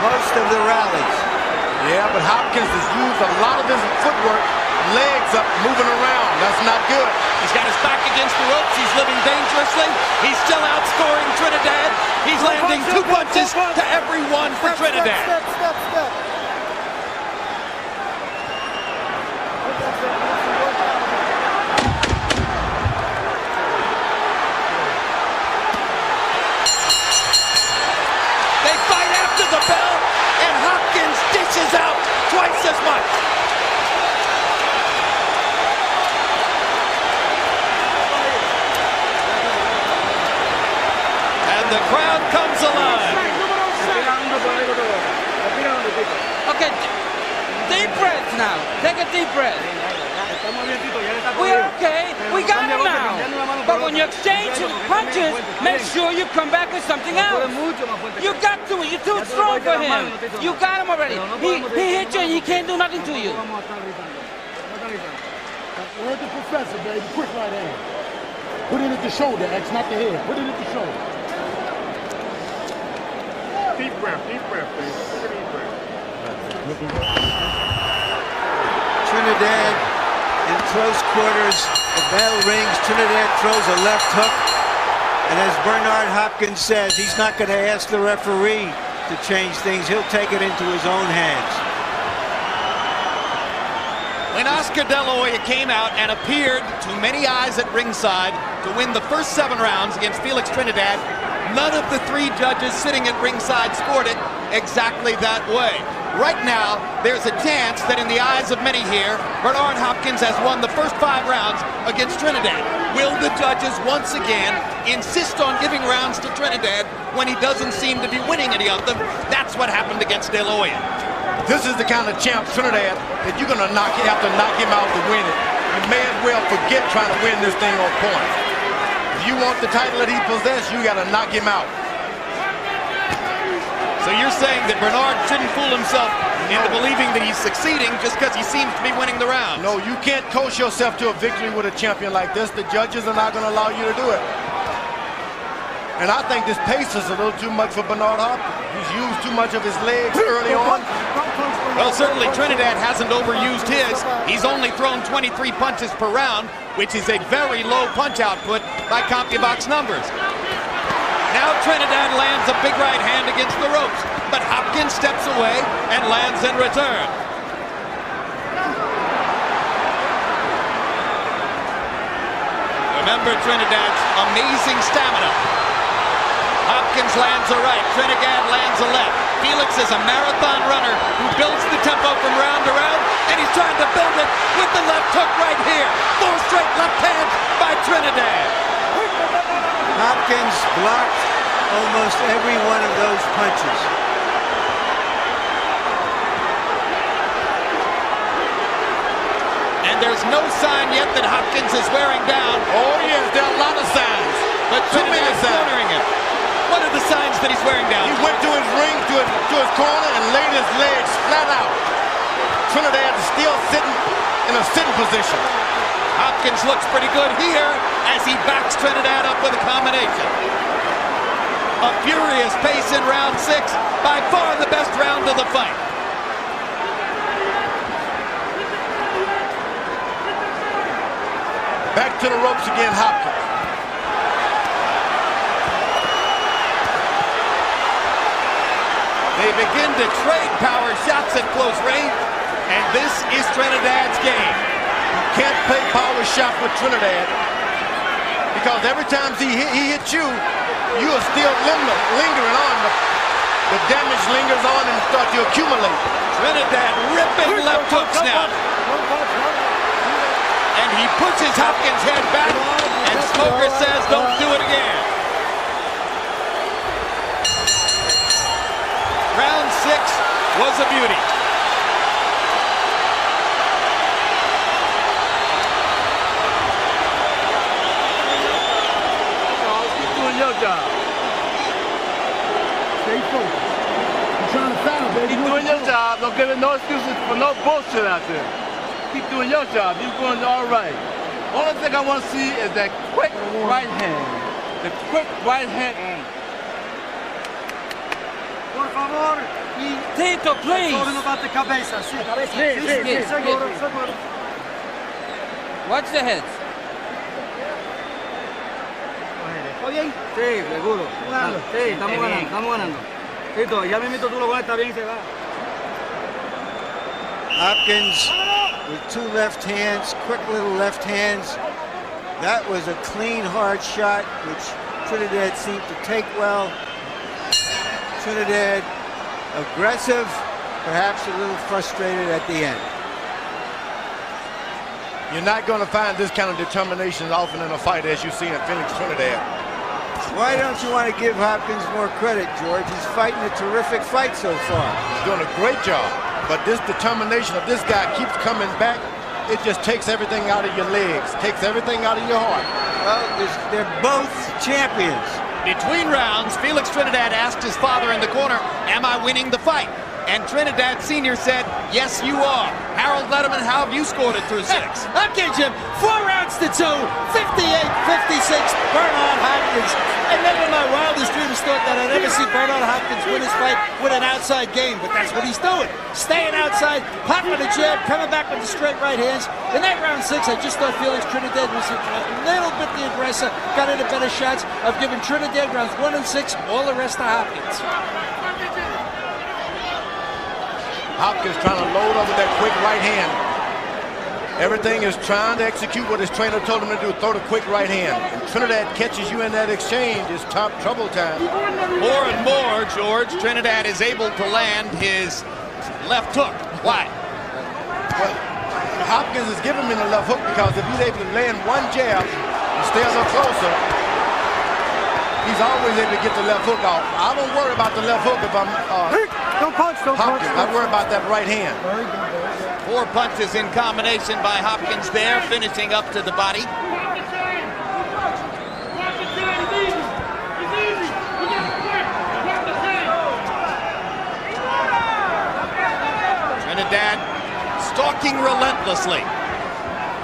most of the rallies. Yeah, but Hopkins has used a lot of his footwork, legs up, moving around. That's not good. He's got his back against the ropes. He's living dangerously. He's still outscoring Trinidad. He's landing two punches to every one for Trinidad. Step. The bell, and Hopkins dishes out twice as much. And the crowd comes alive. Okay, deep breath now. Take a deep breath. We're okay. We got him now. But when you exchange punches, make sure you come back with something else. You got to. You're too strong for him. You got him already. He hit you and he can't do nothing to you. Where's the professor, baby? Quick right hand. Put it at the shoulder, X, not the head. Put it at the shoulder. Deep breath, baby. Deep breath. Trinidad in close quarters, the bell rings, Trinidad throws a left hook, and as Bernard Hopkins says, he's not going to ask the referee to change things, he'll take it into his own hands. When Oscar De La Hoya came out and appeared to many eyes at ringside to win the first 7 rounds against Felix Trinidad, none of the 3 judges sitting at ringside scored it exactly that way. Right now, there's a chance that in the eyes of many here, Bernard Hopkins has won the first 5 rounds against Trinidad. Will the judges once again insist on giving rounds to Trinidad when he doesn't seem to be winning any of them? That's what happened against De La Hoya. This is the kind of champ, Trinidad, that you're going to have to knock him out to win it. You may as well forget trying to win this thing on points. If you want the title that he possessed, you got to knock him out. So you're saying that Bernard shouldn't fool himself into believing that he's succeeding just because he seems to be winning the rounds? No, you can't coach yourself to a victory with a champion like this. The judges are not going to allow you to do it. And I think this pace is a little too much for Bernard Hopkins. He's used too much of his legs early on. Well, certainly Trinidad hasn't overused his. He's only thrown 23 punches per round, which is a very low punch output by CompuBox numbers. Now Trinidad lands a big right hand against the ropes, but Hopkins steps away and lands in return. Remember Trinidad's amazing stamina. Hopkins lands a right, Trinidad lands a left. Felix is a marathon runner who builds the tempo from round to round, and he's trying to build it with the left hook right here. 4 straight left hands by Trinidad. Hopkins blocked almost every one of those punches. no sign yet that Hopkins is wearing down. Oh, yes, there are a lot of signs. But Too many Trinidad signs. cornering him. What are the signs that he's wearing down? He went to his ring, to his corner, and laid his legs flat out. Trinidad is still sitting in a sitting position. Hopkins looks pretty good here as he backs Trinidad up with a combination. A furious pace in round 6, by far the best round of the fight. Back to the ropes again, Hopkins. They begin to trade power shots at close range, and this is Trinidad's game. You can't play power shot with Trinidad because every time he hits you, you are still lingering on. The damage lingers on and starts to accumulate. Trinidad ripping left hooks now. And he pushes Hopkins' head back, and Smoker says, don't do it again. Round 6 was a beauty. Keep doing your job. Stay focused. You're trying to foul, baby. Keep doing your job. Don't give it no excuses for no bullshit out there. Keep doing your job. You're going all right. Only thing I want to see is that quick right hand. The quick right hand. Por favor. Tito, please. Talking about the cabeza. Sí, cabeza. Sí, Seguro, seguro. Watch the heads. ¿Está bien? Sí, seguro. Sí, estamos ganando, estamos ganando. Tito, ya mismito tú lo conectas bien y se va. Hopkins with 2 left hands, quick little left hands. That was a clean, hard shot, which Trinidad seemed to take well. Trinidad aggressive, perhaps a little frustrated at the end. You're not going to find this kind of determination often in a fight as you see in Felix Trinidad. Why don't you want to give Hopkins more credit, George? He's fighting a terrific fight so far. He's doing a great job. But this determination of this guy keeps coming back. It just takes everything out of your legs, takes everything out of your heart. Well, they're both champions. Between rounds, Felix Trinidad asked his father in the corner, am I winning the fight? And Trinidad Sr. said, yes, you are. Harold Letterman, how have you scored it through 6? I gave him 4 rounds to 2, 58-56, Bernard Hopkins. I never in my wildest dreams thought that I'd ever see Bernard Hopkins win his fight with an outside game, but that's what he's doing. Staying outside, popping a jab, coming back with the straight right hands. In that round 6, I just thought Felix Trinidad was a little bit the aggressor, got into better shots. I've given Trinidad rounds 1 and 6, all the rest to Hopkins. Hopkins trying to load up with that quick right hand. Everything is trying to execute what his trainer told him to do, throw the quick right hand. And Trinidad catches you in that exchange, it's top trouble time. More and more, George, Trinidad is able to land his left hook. Why? Well, Hopkins is giving him the left hook because if he's able to land one jab and stay a little closer, he's always able to get the left hook off. I don't worry about the left hook if I'm Don't punch, don't Hopkins. punch. I worry about that right hand. 4 punches in combination by Hopkins there, finishing up to the body. Trinidad stalking relentlessly,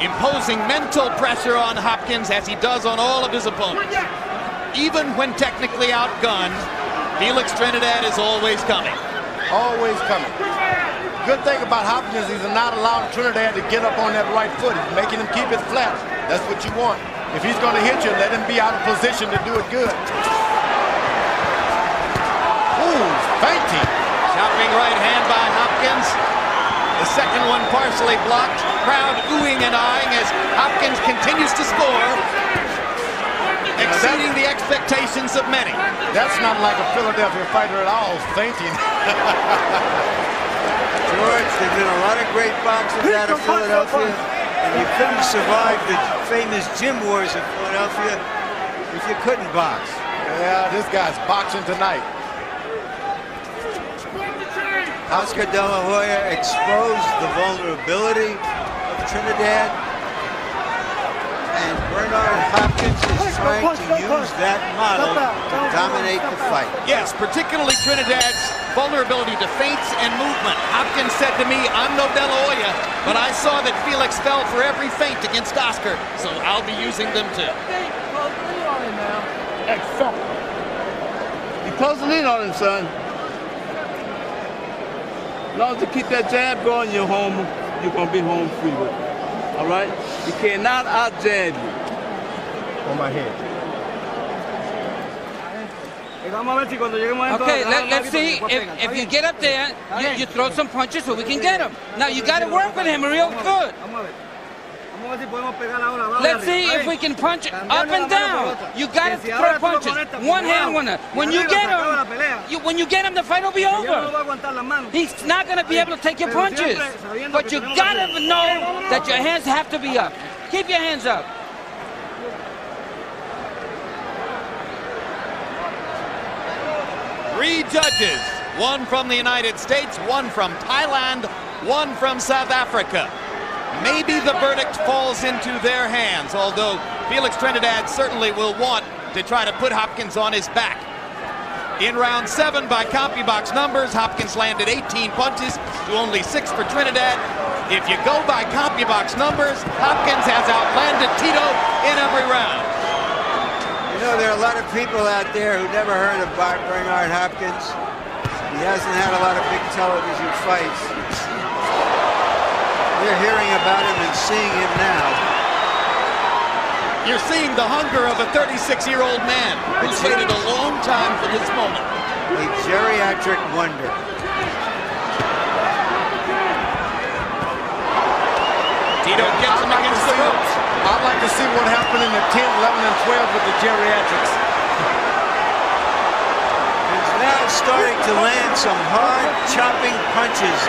imposing mental pressure on Hopkins as he does on all of his opponents. Even when technically outgunned, Felix Trinidad is always coming. Always coming. Good thing about Hopkins is he's not allowing Trinidad to get up on that right foot. He's making him keep it flat. That's what you want. If he's going to hit you, let him be out of position to do it good. Ooh, feinting. Chopping right hand by Hopkins. The second one partially blocked. Crowd oohing and eyeing as Hopkins continues to score, exceeding the expectations of many. That's not like a Philadelphia fighter at all, feinting. George, there've been a lot of great boxers out of Philadelphia, and you couldn't survive the famous gym wars of Philadelphia if you couldn't box. Yeah, this guy's boxing tonight. Oscar De La Hoya exposed the vulnerability of Trinidad. And Bernard Hopkins is trying to use that model to dominate the fight. Yes, particularly Trinidad's vulnerability to feints and movement. Hopkins said to me, I'm no De La Hoya, but I saw that Felix fell for every feint against Oscar, so I'll be using them too. You're closing in on him, son. As long as you keep that jab going, you're home. You're going to be home free with it. All right? He cannot out-jab you. On my head. Okay, let's see. If you get up there, you throw some punches so we can get him. Now, you got to work with him real good. Let's see if we can punch up and down. You got to throw punches. One hand winner. When you get him, the fight will be over. He's not going to be able to take your punches. But you got to know that your hands have to be up. Keep your hands up. Three judges, one from the United States, one from Thailand, one from South Africa. Maybe the verdict falls into their hands, although Felix Trinidad certainly will want to try to put Hopkins on his back. In round 7 by CompuBox numbers, Hopkins landed 18 punches to only 6 for Trinidad. If you go by CompuBox numbers, Hopkins has outlanded Tito in every round. You know, there are a lot of people out there who never heard of Bernard Hopkins. He hasn't had a lot of big television fights. We're hearing about him and seeing him now. You're seeing the hunger of a 36-year-old man who's waited a long time for this moment. A geriatric wonder. Tito gets him against the ropes. I'd like to see what happened in the 10, 11, and 12 with the geriatrics. He's now starting to land some hard chopping punches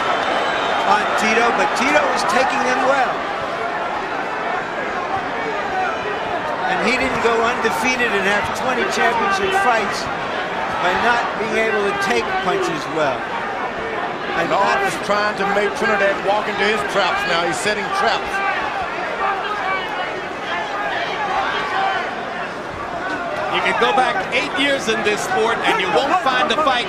on Tito, but Tito is taking them well. And he didn't go undefeated and have 20 championship fights by not being able to take punches well. And Bernard is trying to make Trinidad walk into his traps now. He's setting traps. You can go back 8 years in this sport and you won't find a fight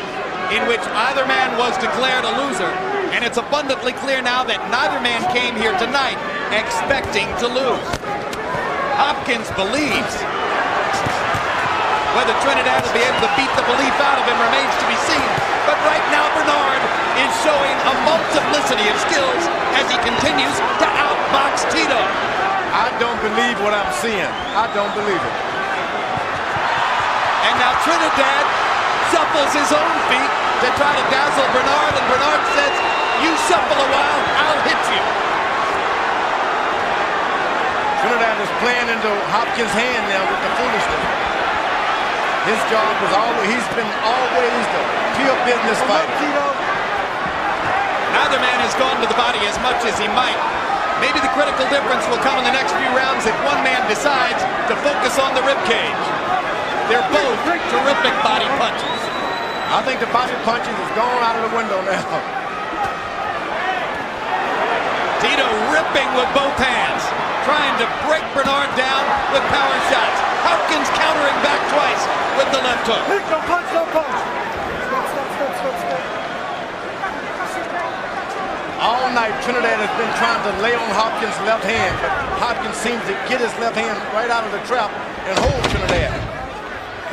in which either man was declared a loser. And it's abundantly clear now that neither man came here tonight expecting to lose. Hopkins believes. Whether Trinidad will be able to beat the belief out of him remains to be seen. But right now, Bernard is showing a multiplicity of skills as he continues to outbox Tito. I don't believe what I'm seeing. I don't believe it. And now Trinidad shuffles his own feet to try to dazzle Bernard, and Bernard says, you shuffle a while, I'll hit you. Trinidad is playing into Hopkins' hand now with the foolishness. His job was always, he's been always the pure business fighter. Neither man has gone to the body as much as he might. Maybe the critical difference will come in the next few rounds if one man decides to focus on the ribcage. They're both terrific body punches. I think the body punches is gone out of the window now. Tito ripping with both hands, trying to break Bernard down with power shots. Hopkins countering back twice with the left hook. No punch, no punch. All night, Trinidad has been trying to lay on Hopkins' left hand, but Hopkins seems to get his left hand right out of the trap and hold Trinidad.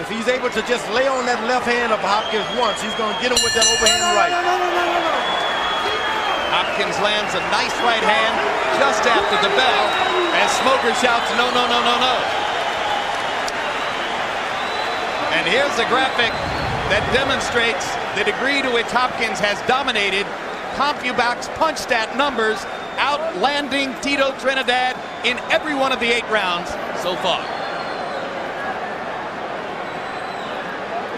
If he's able to just lay on that left hand of Hopkins once, he's going to get him with that overhand right. Hopkins lands a nice right hand just after the bell as Smoker shouts, no, no, no, no, no. And here's a graphic that demonstrates the degree to which Hopkins has dominated CompuBox punch stat numbers, outlanding Tito Trinidad in every one of the 8 rounds so far.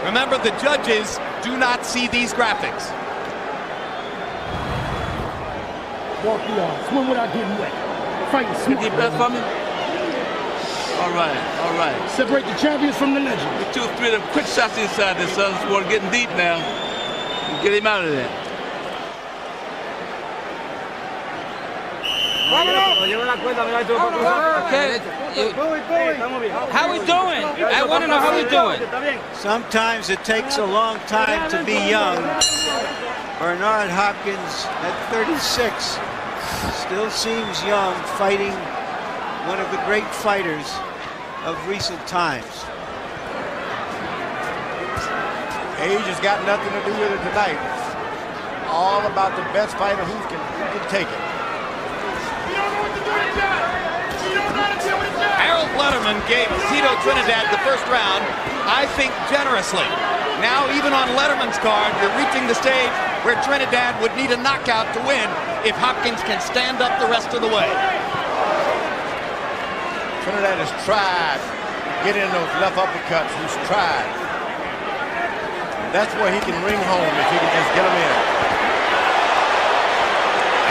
Remember, the judges do not see these graphics. Walk the yard. Swim without getting wet. Fighting smart. Get best for me? All right, all right. Separate the champions from the legend. Get 2 or 3 of them quick shots inside this son. We're getting deep now. Get him out of there. Okay. How we doing? I want to know how we doing. Sometimes it takes a long time to be young. Bernard Hopkins at 36 still seems young, fighting one of the great fighters of recent times. Age has got nothing to do with it tonight. All about the best fighter who can take it. Harold Letterman gave Tito Trinidad the first round, I think, generously. Now, even on Letterman's card, you're reaching the stage where Trinidad would need a knockout to win if Hopkins can stand up the rest of the way. Trinidad has tried to get in those left uppercuts. He's tried. That's where he can ring home if he can just get them in.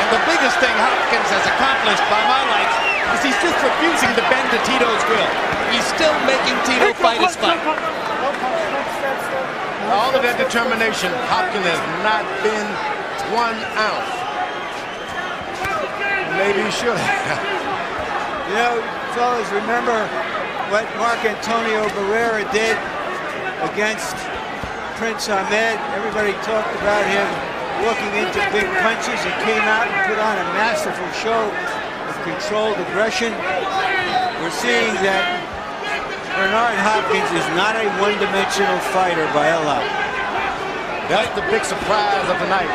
And the biggest thing Hopkins has accomplished by my lights is he's just refusing to bend to Tito's will. He's still making Tito fight his fight. All of that determination, Hopkins has not been 1 ounce. Maybe he should have. You know, fellas, remember what Mark Antonio Barrera did against Prince Ahmed? Everybody talked about him walking into big punches. He came out and put on a masterful show of controlled aggression. We're seeing that Bernard Hopkins is not a one-dimensional fighter by a lot. That's the big surprise of the night.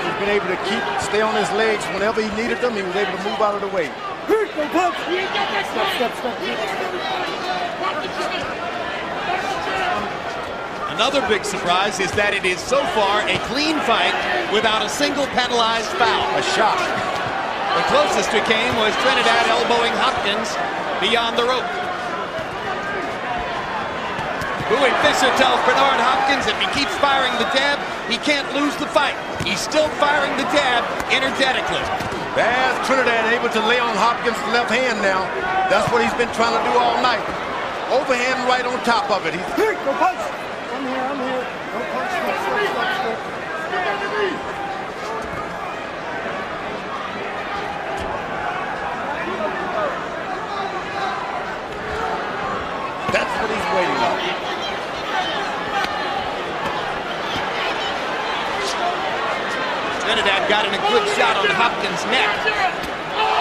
He's been able to stay on his legs whenever he needed them. He was able to move out of the way. Another big surprise is that it is so far a clean fight without a single penalized foul. A shot. The closest we came was Trinidad elbowing Hopkins beyond the rope. Bowie Fischer tells Bernard Hopkins if he keeps firing the jab, he can't lose the fight. He's still firing the jab energetically. There's Trinidad able to lay on Hopkins' left hand now. That's what he's been trying to do all night. Overhand right on top of it. He's Go punch. I'm here. Go punch. Step. That's what he's waiting on. Trinidad got in a good shot on Hopkins' neck.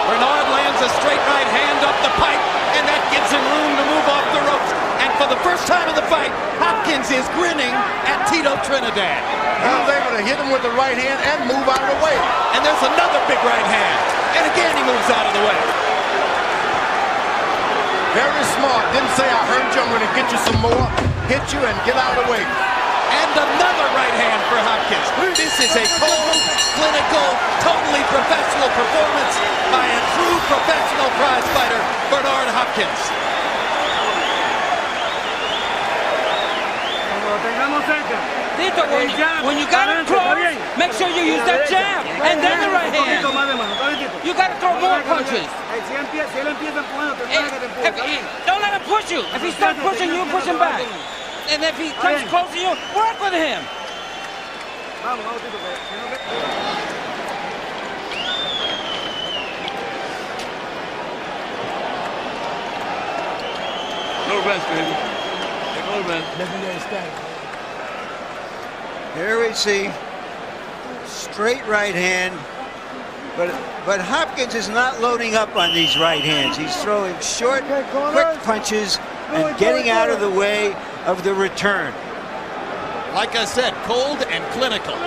Bernard lands a straight right hand up the pipe, and that gives him room to move off the ropes. And for the first time in the fight, Hopkins is grinning at Tito Trinidad. He was able to hit him with the right hand and move out of the way. And there's another big right hand. And again, he moves out of the way. Very smart. Didn't say, I heard you, I'm going to get you some more. Hit you and get out of the way. And another right hand for Hopkins. This is a cold, clinical, totally professional performance by a true professional prize fighter, Bernard Hopkins. Tito, when you got him close, make sure you use that jab and then the right hand. You got to throw more punches. Don't let him push you. If he starts pushing you, push him back. And if he comes close to you, work with him. No rest, baby. No rest. Here we see straight right hand, but Hopkins is not loading up on these right hands. He's throwing short, quick punches and getting out of the way of the return. Like I said, cold and clinical.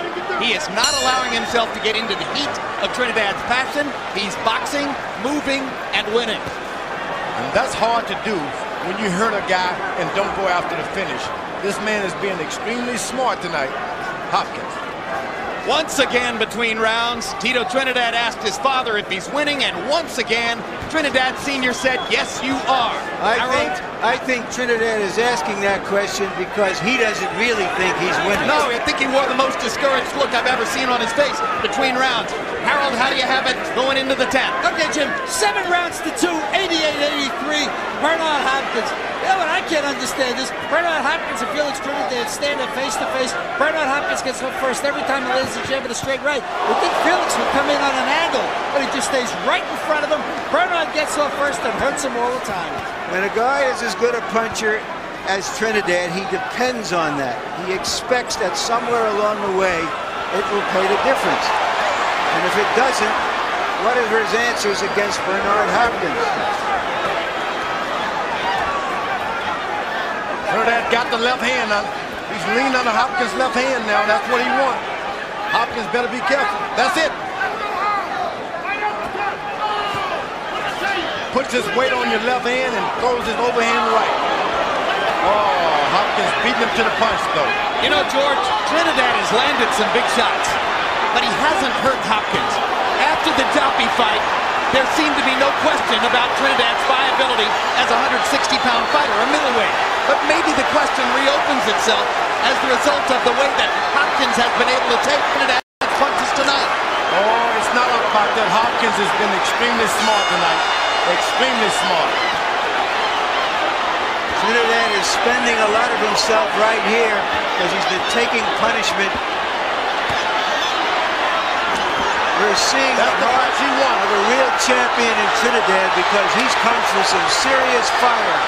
He is not allowing himself to get into the heat of Trinidad's passion. He's boxing, moving, and winning. And that's hard to do when you hurt a guy and don't go after the finish. This man is being extremely smart tonight, Hopkins. Once again between rounds, Tito Trinidad asked his father if he's winning, and once again, Trinidad Sr. said, yes, you are. I think Trinidad is asking that question because he doesn't really think he's winning. No, I think he wore the most discouraged look I've ever seen on his face between rounds. Harold, how do you have it going into the 10th? Okay, Jim, 7 rounds to 2, 88-83. Bernard Hopkins. know what I can't understand is Bernard Hopkins and Felix Trinidad stand up face to face. Bernard Hopkins gets up first every time he lands the jab with a straight right. I think Felix would come in on an angle, but he just stays right in front of him. Bernard gets off first and hurts him all the time. When a guy is as good a puncher as Trinidad, he depends on that. He expects that somewhere along the way it will pay the difference. And if it doesn't, what are his answers against Bernard Hopkins? Trinidad got the left hand on. He's leaning on the Hopkins' left hand now. That's what he wants. Hopkins better be careful. That's it. Puts his weight on your left hand and throws his overhand right. Oh, Hopkins beating him to the punch, though. You know, George, Trinidad has landed some big shots, but he hasn't hurt Hopkins. After the Joppy fight, there seemed to be no question about Trinidad's viability as a 160-pound fighter, a middleweight. But maybe the question reopens itself as the result of the way that Hopkins has been able to take Trinidad's punches tonight. Oh, it's not about that. Hopkins has been extremely smart tonight. Extremely smart. Trinidad is spending a lot of himself right here because he's been taking punishment. We're seeing the heart of a real champion in Trinidad because he's come through some serious fire.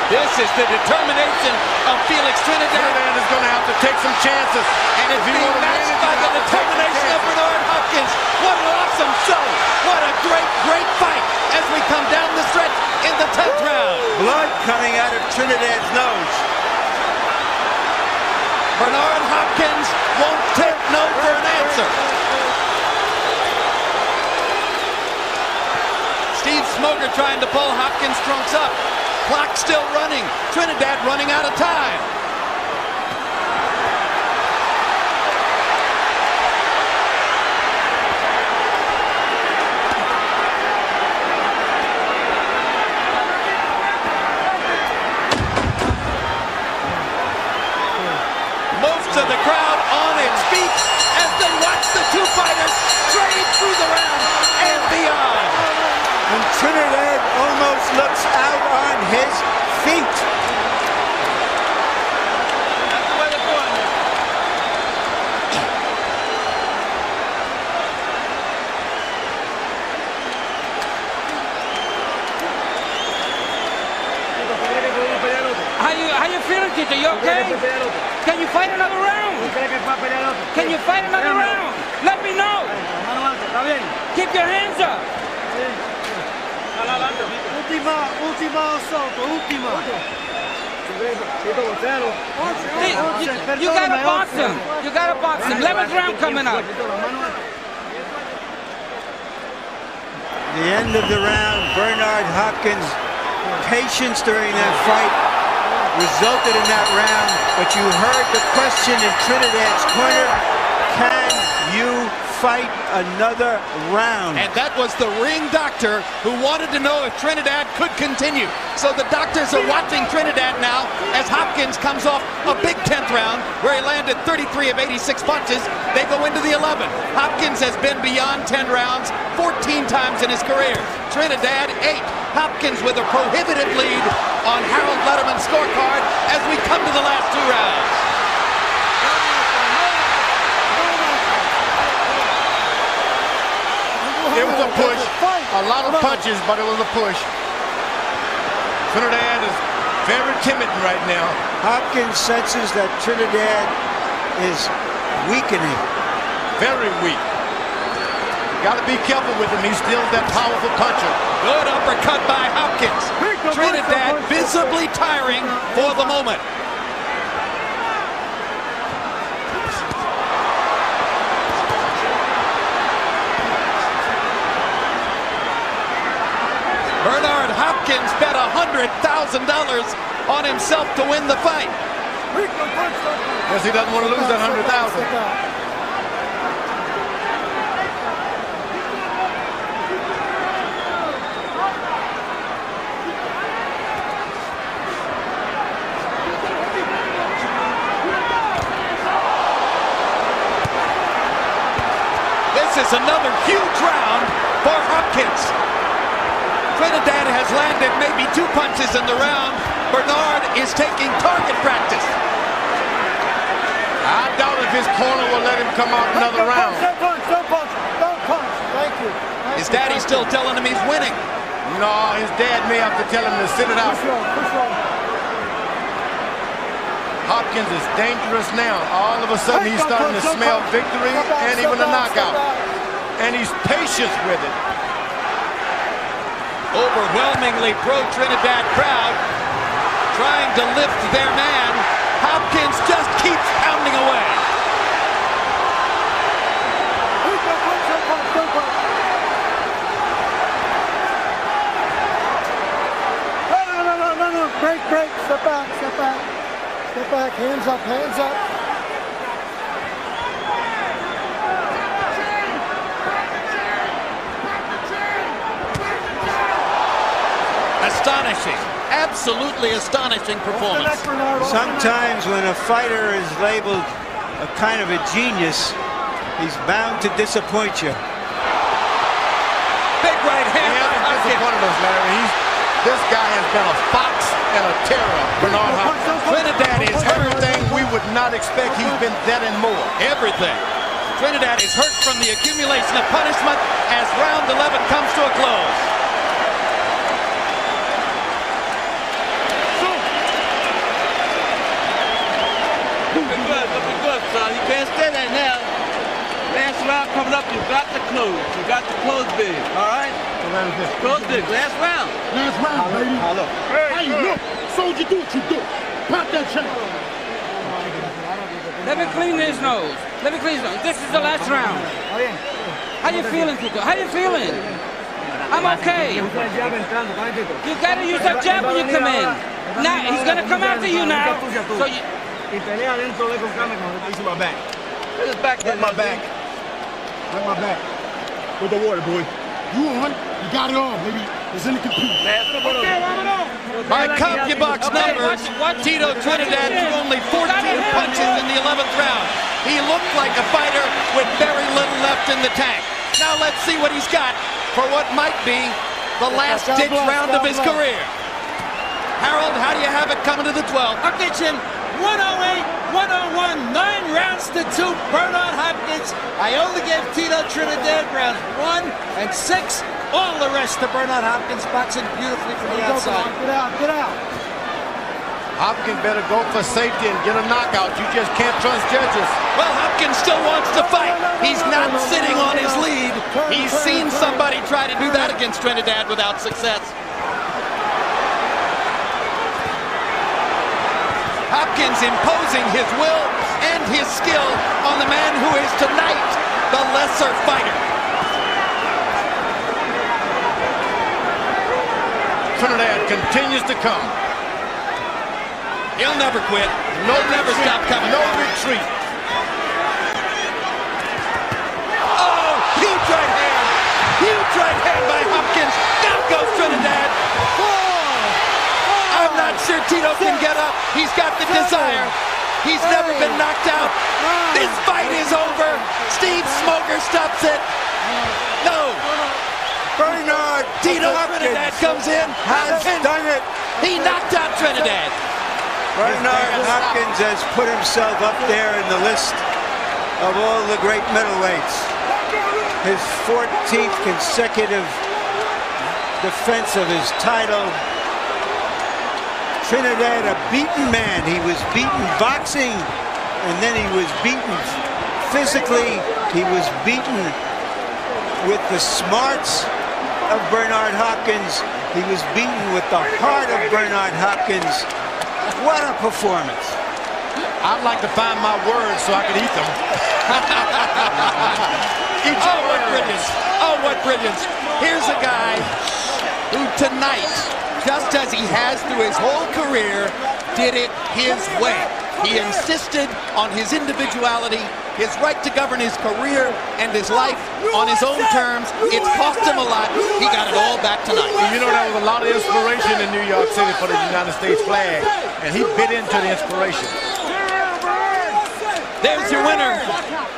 This is the determination of Felix Trinidad. Trinidad is going to have to take some chances. And it's being matched by the determination of Bernard Hopkins. What an awesome show. What a great, great fight as we come down the stretch in the 10th round. Blood coming out of Trinidad's nose. Bernard Hopkins won't take no for an answer. Steve Smoger trying to pull Hopkins' trunks up. Clock still running. Trinidad running out of time. Most of the crowd on its feet as they watch the two fighters trade through the round and beyond. And Trinidad almost looks out on his feet. That's the way they're doing it. How you feeling, Tito? You okay? Can you fight another round? Can you fight another round? Let me know. Keep your hands up. Última assalto, última. You gotta box him. You gotta box him. 11th round coming up. The end of the round, Bernard Hopkins' patience during that fight resulted in that round. But you heard the question in Trinidad's corner: can you fight another round? And that was the ring doctor who wanted to know if Trinidad could continue. So the doctors are watching Trinidad now as Hopkins comes off a big 10th round where he landed 33 of 86 punches. They go into the 11th. Hopkins has been beyond 10 rounds 14 times in his career. Trinidad 8. Hopkins with a prohibitive lead on Harold Letterman's scorecard as we come to the last two rounds. It was a push. A lot of punches, but it was a push. Trinidad is very timid right now. Hopkins senses that Trinidad is weakening. Very weak. Got to be careful with him. He's still that powerful puncher. Good uppercut by Hopkins. Trinidad visibly tiring for the moment. Bernard Hopkins bet $100,000 on himself to win the fight. Guess he doesn't want to lose that $100,000. This is another huge round for Hopkins. Trinidad has landed maybe 2 punches in the round. Bernard is taking target practice. I doubt if his corner will let him come out another round. Don't punch, don't punch, don't punch. Thank you. His daddy's still telling him he's winning. No, his dad may have to tell him to sit it out. Hopkins is dangerous now. All of a sudden, he's starting to smell victory and even a knockout. And he's patient with it. Overwhelmingly pro-Trinidad crowd trying to lift their man. Hopkins just keeps pounding away. No. Break. Step back. Step back. Hands up. Astonishing. Absolutely astonishing performance. Sometimes when a fighter is labeled a kind of a genius, he's bound to disappoint you. Big right hand. He hasn't disappointed us, Larry. This guy has been a fox and a terror, Bernard Hopkins. Trinidad is hurt. Everything we would not expect, he's been that and more. Everything. Trinidad is hurt from the accumulation of punishment as round 11 comes to a close. Looking good, son. You can't stay there now. Last round coming up, you got to close. You got to close big, all right? Close big, last round. Last round, baby. Look. Hey, look. Soldier, do what you do. Pop that chain. Let me clean his nose. This is the last round. How you feeling, Tito? How you feeling? I'm okay. You gotta use that jab when you come in. Now, he's gonna come after you now. So you... This is my back. His back there. My back. Like my back. With the water, boy. You on? You got it on, baby. It's in the computer. By CompuBox numbers, Tito Trinidad threw only 14 punches in the 11th round. He looked like a fighter with very little left in the tank. Now let's see what he's got for what might be the last-ditch round of his career. Harold, how do you have it coming to the 12th? Attention, 108, 101, 9 rounds to 2, Bernard Hopkins. I only gave Tito Trinidad rounds 1 and 6. All the rest to Bernard Hopkins, boxing beautifully from the outside. Get out. Hopkins better go for safety and get a knockout. You just can't trust judges. Well, Hopkins still wants to fight. He's not sitting on his lead. He's seen somebody try to do that against Trinidad without success. Hopkins imposing his will and his skill on the man who is tonight the lesser fighter. Trinidad continues to come. He'll never quit. He'll never stop coming. No retreat. Oh, huge right hand. Huge right hand by Hopkins. Down goes Trinidad. I'm not sure Tito can get up. He's got the desire. He's never been knocked out. This fight is over. Steve Smoker stops it. No. Bernard Tito Trinidad comes in. has done it. He knocked out Trinidad. Bernard Hopkins has put himself up there in the list of all the great middleweights. His 14th consecutive defense of his title. Trinidad, a beaten man. He was beaten boxing, and then he was beaten physically. He was beaten with the smarts of Bernard Hopkins. He was beaten with the heart of Bernard Hopkins. What a performance. I'd like to find my words so I could eat them. Oh, what brilliance. Oh, what brilliance. Here's a guy who tonight, just as he has through his whole career, did it his way. He insisted on his individuality, his right to govern his career and his life on his own terms. It's cost him a lot. He got it all back tonight. You know, there was a lot of inspiration in New York City for the United States flag, and he bit into the inspiration. There's your winner.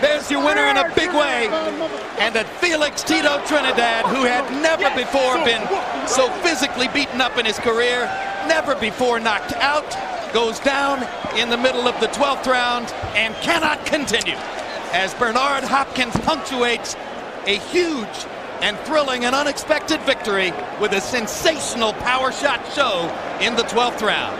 There's your winner in a big way. And that Felix Tito Trinidad, who had never before been so physically beaten up in his career, never before knocked out, goes down in the middle of the 12th round and cannot continue as Bernard Hopkins punctuates a huge and thrilling and unexpected victory with a sensational power shot show in the 12th round.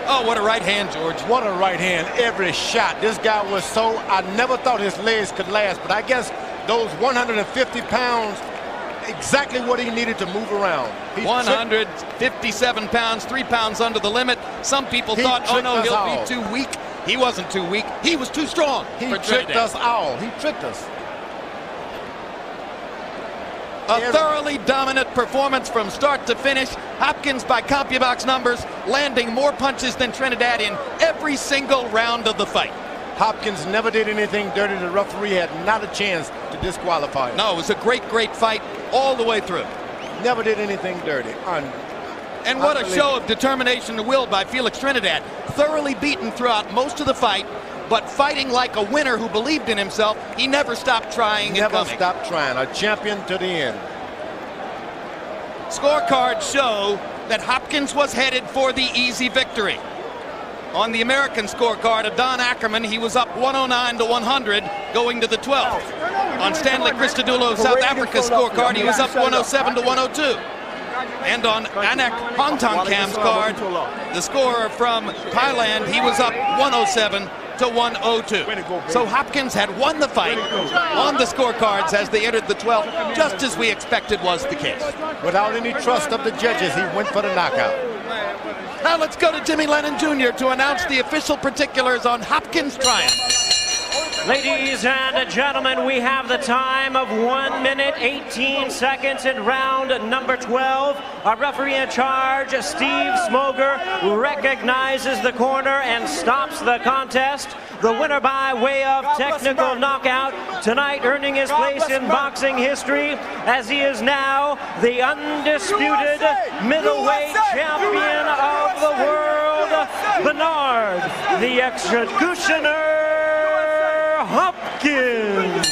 Oh, what a right hand, George. What a right hand. Every shot. This guy was so, I never thought his legs could last, but I guess those 150 pounds, exactly what he needed to move around. 157 pounds, 3 pounds under the limit. Some people thought, oh no, he'll be too weak. He wasn't too weak. He was too strong. He tricked us all. He tricked us. A thoroughly dominant performance from start to finish. Hopkins, by CompuBox numbers, landing more punches than Trinidad in every single round of the fight. Hopkins never did anything dirty. The referee had not a chance to disqualify him. No, it was a great, great fight all the way through. Never did anything dirty. And what a show of determination and will by Felix Trinidad. Thoroughly beaten throughout most of the fight, but fighting like a winner who believed in himself. He never stopped trying and coming. Never stopped trying. A champion to the end. Scorecards show that Hopkins was headed for the easy victory. On the American scorecard of Don Ackerman, he was up 109 to 100 going to the 12th. On Stanley Christodoulos South Africa's scorecard, he was up 107 to 102. And on Anak Hongtongkam's card, the scorer from Thailand, he was up 107 to 102. So Hopkins had won the fight on the scorecards as they entered the 12th, just as we expected was the case. Without any trust of the judges, he went for the knockout. Now let's go to Jimmy Lennon Jr. to announce the official particulars on Hopkins' triumph. Ladies and gentlemen, we have the time of 1 minute 18 seconds in round number 12. Our referee in charge, Steve Smoger, recognizes the corner and stops the contest. The winner by way of technical knockout tonight, earning his place in boxing history as he is now the undisputed middleweight champion of the world, Bernard, the Executioner Hopkins.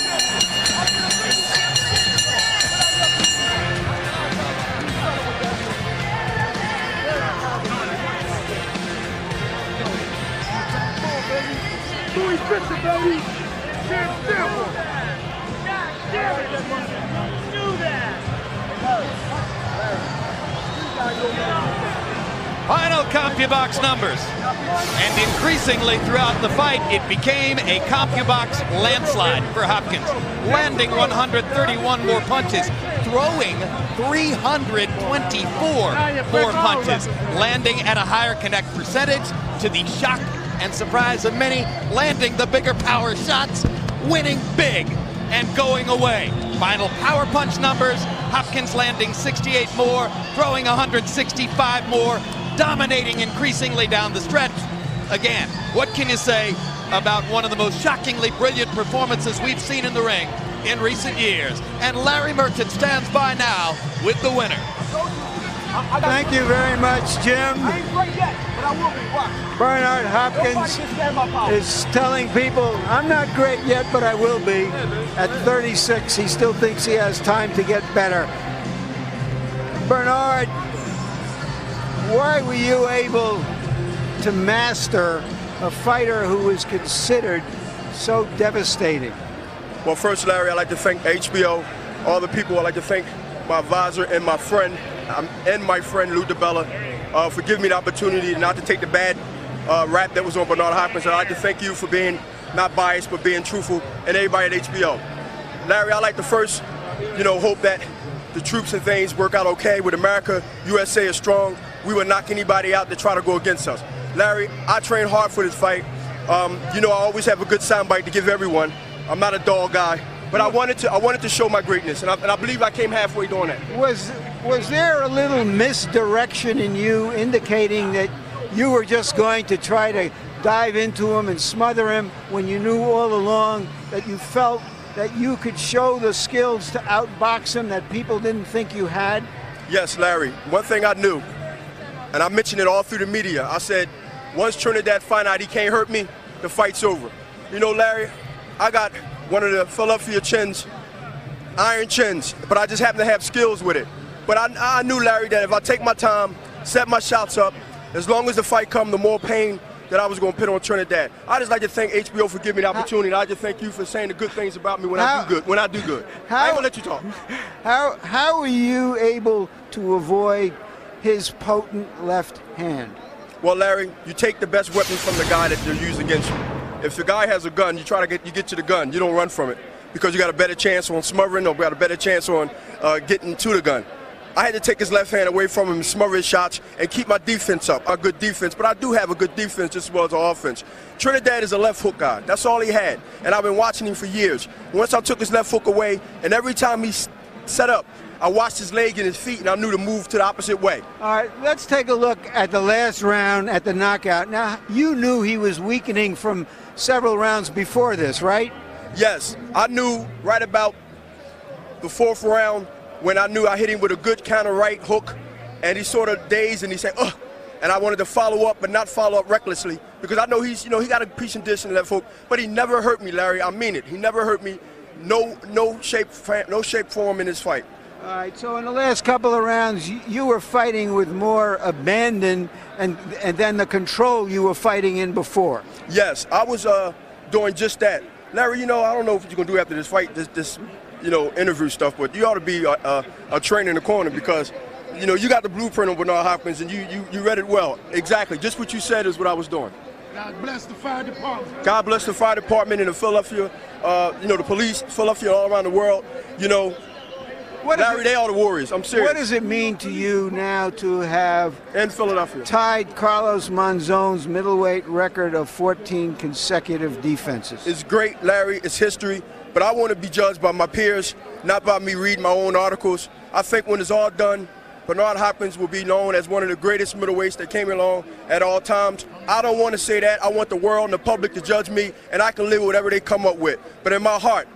Final CompuBox numbers. And increasingly throughout the fight, it became a CompuBox landslide for Hopkins. Landing 131 more punches, throwing 324 more punches. Landing at a higher connect percentage, to the shock and surprise of many, landing the bigger power shots, winning big and going away. Final power punch numbers, Hopkins landing 68 more, throwing 165 more, dominating increasingly down the stretch. Again, what can you say about one of the most shockingly brilliant performances we've seen in the ring in recent years? And Larry Merchant stands by now with the winner. Thank you very much, Jim. Bernard Hopkins is telling people, I'm not great yet, but I will be. At 36, he still thinks he has time to get better. Bernard, why were you able to master a fighter who was considered so devastating? Well, first, Larry, I'd like to thank HBO, all the people. I'd like to thank my advisor and my friend, Lou DiBella, for giving me the opportunity not to take the bad rap that was on Bernard Hopkins. I'd like to thank you for being not biased, but being truthful, and everybody at HBO. Larry, I'd like to first, hope that the troops and things work out okay. With America, USA is strong. We would knock anybody out that try to go against us. Larry, I train hard for this fight. I always have a good soundbite to give everyone. I'm not a dog guy, but I wanted to show my greatness, and I believe I came halfway doing that. Was there a little misdirection in you indicating that you were just going to try to dive into him and smother him when you knew all along that you felt that you could show the skills to outbox him that people didn't think you had? Yes, Larry. One thing I knew, and I mentioned it all through the media, I said, once Trinidad find out he can't hurt me, the fight's over. You know, Larry, I got one of the Philadelphia chins, iron chins, but I just happen to have skills with it. But I knew, Larry, that if I take my time, set my shots up, as long as the fight comes, the more pain that I was going to put on Trinidad. I just like to thank HBO for giving me the opportunity. I just thank you for saying the good things about me when I do good. I ain't gonna let you talk. How were you able to avoid his potent left hand? Well, Larry, you take the best weapon from the guy that they're using against you. If the guy has a gun, you get to the gun. You don't run from it because you got a better chance on smothering or got a better chance on getting to the gun. I had to take his left hand away from him and smother his shots and keep my defense up, a good defense. But I do have a good defense just as well as an offense. Trinidad is a left hook guy. That's all he had. And I've been watching him for years. Once I took his left hook away, and every time he set up, I watched his leg and his feet, and I knew to move to the opposite way. All right, let's take a look at the last round at the knockout. Now, you knew he was weakening from several rounds before this, right? Yes, I knew right about the fourth round when I knew I hit him with a good counter right hook, and he sort of dazed and he said, ugh, and I wanted to follow up, but not follow up recklessly, because I know he got a piece and dish in the left hook, but he never hurt me, Larry. I mean it. He never hurt me. No shape, form in this fight. All right, so in the last couple of rounds, you were fighting with more abandon and then the control you were fighting in before. Yes, I was doing just that. Larry, I don't know what you're going to do after this fight, this interview stuff, but you ought to be a trainer in the corner because, you got the blueprint on Bernard Hopkins and you read it well. Exactly. Just what you said is what I was doing. God bless the fire department. God bless the fire department in the Philadelphia, the police, Philadelphia, all around the world. Larry, they are the Warriors. I'm serious. What does it mean to you now to have in Philadelphia tied Carlos Monzon's middleweight record of 14 consecutive defenses? It's great, Larry. It's history. But I want to be judged by my peers, not by me reading my own articles. I think when it's all done, Bernard Hopkins will be known as one of the greatest middleweights that came along at all times. I don't want to say that. I want the world and the public to judge me, and I can live with whatever they come up with. But in my heart,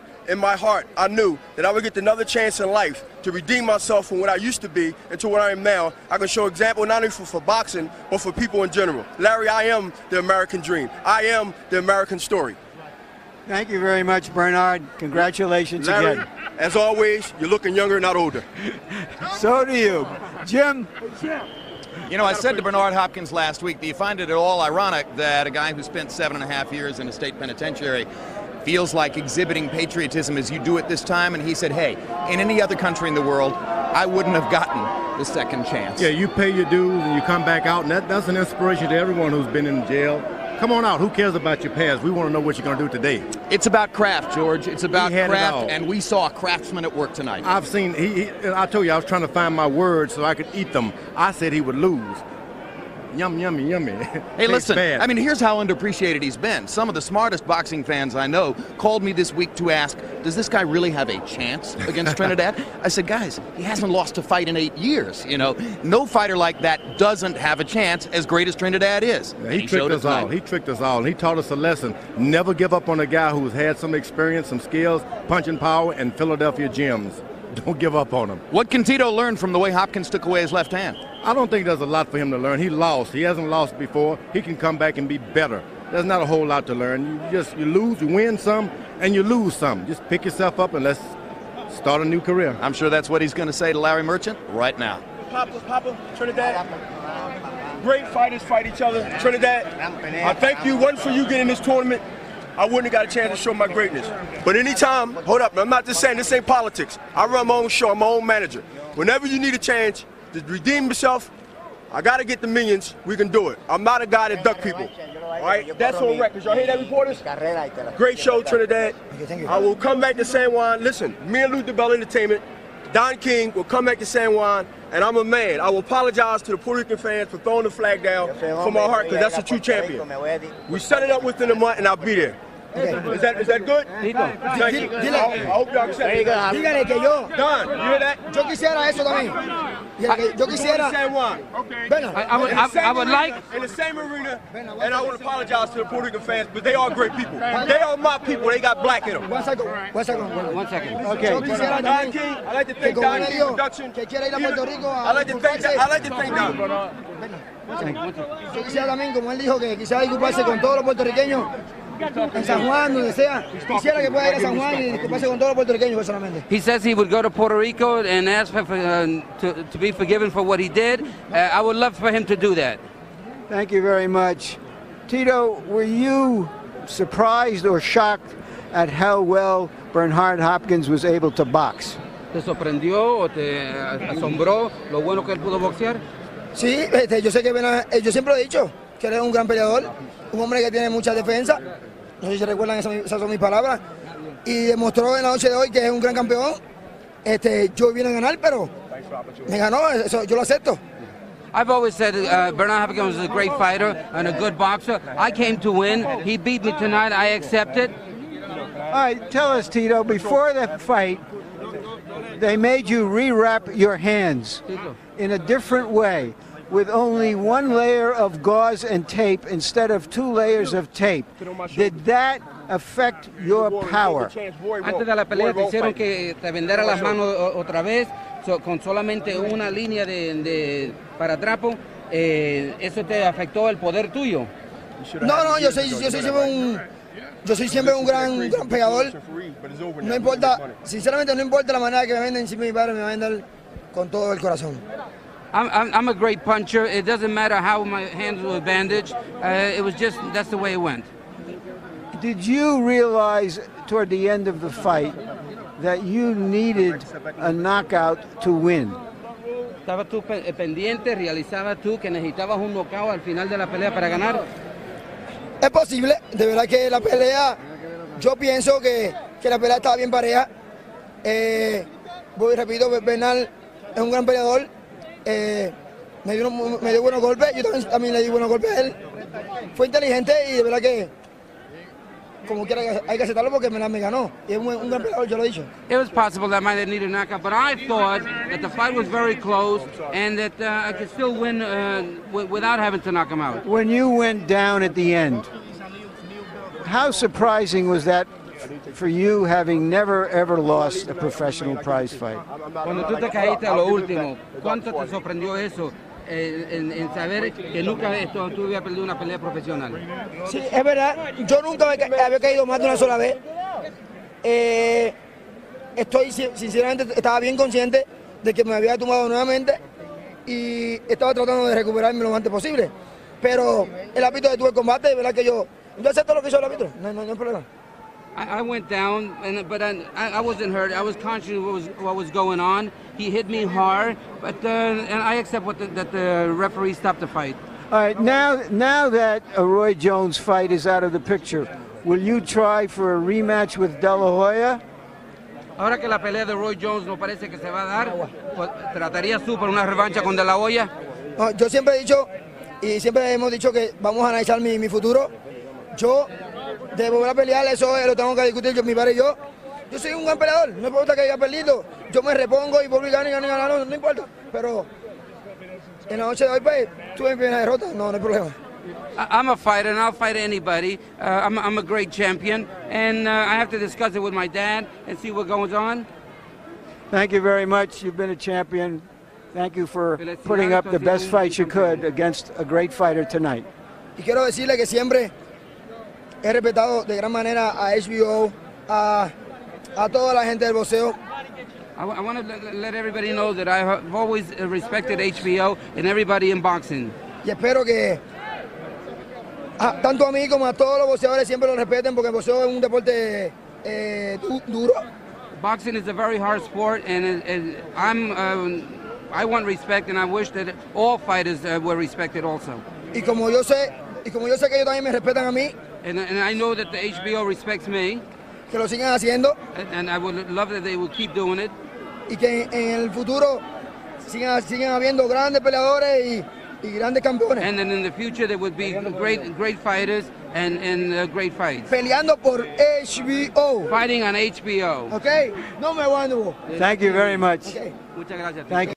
I knew that I would get another chance in life to redeem myself from what I used to be into what I am now. I can show example not only for boxing, but for people in general. Larry, I am the American dream. I am the American story. Thank you very much, Bernard. Congratulations Larry, again. As always, you're looking younger, not older. So do you. Jim? I said to Bernard Hopkins last week, do you find it at all ironic that a guy who spent 7.5 years in a state penitentiary feels like exhibiting patriotism as you do at this time? And he said, hey, in any other country in the world, I wouldn't have gotten the second chance. Yeah, you pay your dues and you come back out, and that's an inspiration to everyone who's been in jail. Come on out. Who cares about your past? We want to know what you're going to do today. It's about craft, George. It's about craft, and we saw a craftsman at work tonight. I've seen, I told you, I was trying to find my words so I could eat them. I said he would lose. Yum, yummy, yummy. Hey, listen, I mean, here's how underappreciated he's been. Some of the smartest boxing fans I know called me this week to ask, does this guy really have a chance against Trinidad? I said, guys, he hasn't lost a fight in 8 years. No fighter like that doesn't have a chance as great as Trinidad is. Yeah, he tricked us all. He tricked us all, and he taught us a lesson. Never give up on a guy who's had some experience, some skills, punching power, and Philadelphia gems. Don't give up on him. What can Tito learn from the way Hopkins took away his left hand? I don't think there's a lot for him to learn. He lost. He hasn't lost before. He can come back and be better. There's not a whole lot to learn. You lose, you win some, and you lose some. Just pick yourself up and let's start a new career. I'm sure that's what he's going to say to Larry Merchant right now. Papa, Trinidad. Great fighters fight each other. Trinidad, I thank you. One for you getting this tournament. I wouldn't have got a chance to show my greatness. But anytime, hold up, I'm not just saying this ain't politics. I run my own show, I'm my own manager. Whenever you need a chance to redeem yourself, I got to get the millions, we can do it. I'm not a guy that duck people. All right, that's on record. Y'all hear that, reporters? Great show, Trinidad. I will come back to San Juan. Listen, me and Lou DeBell Entertainment, Don King will come back to San Juan, and I'm a man. I will apologize to the Puerto Rican fans for throwing the flag down from my heart, because that's a true champion. We set it up within a month, and I'll be there. Okay. Is that good? Thank you. I hope y'all accept it. Dígale que yo. Don, you hear that? Yo quisiera eso también. Yo quisiera. I would like. In the same arena, and I want to apologize to the Puerto Rican fans, but they are great people. They are my people. They got black in them. One second. Okay. Don King, I like to thank Don King Production. I like to thank Don. Yo quisiera también, como él dijo, que quisiera disculparse con todos los puertorriqueños en San Juan, donde sea. Quisiera que pueda ir a San Juan y que pase con todos los puertorriqueños personalmente. He says he would go to Puerto Rico and ask to be forgiven for what he did. I would love for him to do that. Thank you very much. Tito, were you surprised or shocked at how well Bernard Hopkins was able to box? ¿Te sorprendió o te asombró lo bueno que él pudo boxear? Sí, yo sé que yo siempre lo he dicho, que él es un gran peleador, un hombre que tiene mucha defensa. No sé si se recuerdan, esas son mis palabras. Y demostró en la noche de hoy que es un gran campeón. Yo vine a ganar, pero me ganó, eso yo lo acepto. I've always said Bernard Hopkins was a great fighter and a good boxer. I came to win. He beat me tonight. I accept it. All right, tell us, Tito, before the fight, they made you rewrap your hands in a different way, with only one layer of gauze and tape instead of 2 layers of tape. Did that affect your power? Antes de la pelea te hicieron que te vendara las manos otra vez con solamente una línea de paratrapo. ¿Eso te afectó el poder tuyo? No, yo soy siempre un gran pegador. No importa, sinceramente no importa la manera que me venden, si mi padre me va a vender con todo el corazón. I'm a great puncher. It doesn't matter how my hands were bandaged. It was just, that's the way it went. Did you realize toward the end of the fight that you needed a knockout to win? ¿Estabas tú pendiente, realizabas tú que necesitabas un knockout al final de la pelea para ganar? Es posible, de verdad que la pelea, yo pienso que la pelea estaba bien pareja. Voy y repito, Bernal es un gran peleador. Me dio buenos golpes, yo también le di buenos golpes a él. Fue inteligente y de verdad que, como quiera, hay que aceptarlo porque me ganó. Y es un gran peleador, yo lo he dicho. It was possible that I might have needed a knockout, but I thought that the fight was very close and that I could still win without having to knock him out. When you went down at the end, how surprising was that for you, having never ever lost a professional prize fight? Cuando tú te caíste a lo último, ¿cuánto te sorprendió eso en saber que nunca tú habías perdido una pelea profesional? Sí, es verdad, yo nunca había caído más de una sola vez. Sinceramente, estaba bien consciente de que me había tumbado nuevamente y estaba tratando de recuperarme lo antes posible. Pero el árbitro detuvo el combate, de verdad que yo acepto lo que hizo el árbitro, no hay problema. I went down, but I wasn't hurt. I was conscious of what was going on. He hit me hard, but and I accept that the referee stopped the fight. All right, now that a Roy Jones fight is out of the picture, will you try for a rematch with De La Hoya? Ahora que la pelea de Roy Jones no parece que se va a dar, pues, ¿tratarías tú por una revancha con De La Hoya? No, yo siempre he dicho, y siempre hemos dicho que vamos a analizar mi futuro. Yo, de volver a pelear, eso lo tengo que discutir yo, mi padre y yo. Yo soy un gran peleador, no importa que haya perdido. Yo me repongo y vuelvo y gano, no importa. Pero en la noche de hoy, pues, tuve mi primera derrota, no hay problema. I'm a fighter, and I'll fight anybody. I'm a great champion, and I have to discuss it with my dad and see what goes on. Thank you very much. You've been a champion. Thank you for putting up the best fight you could against a great fighter tonight. Y quiero decirle que siempre he respetado de gran manera a HBO, a toda la gente del boxeo. I want to let everybody know that I have always respected HBO and everybody in boxing. Y espero que tanto a mí como a todos los boxeadores siempre lo respeten porque el boxeo es un deporte duro. Boxing is a very hard sport, and I want respect, and I wish that all fighters were respected also. Y como yo sé que ellos también me respetan a mí. And I know that the HBO respects me. Que lo sigan haciendo. And I would love that they would keep doing it. Y que en el futuro sigan habiendo grandes peleadores y grandes campeones. And then in the future there would be great fighters and great fights. Peleando por HBO. Fighting on HBO. Okay, no me voy. Thank you very much. Okay. Muchas gracias. Thank you.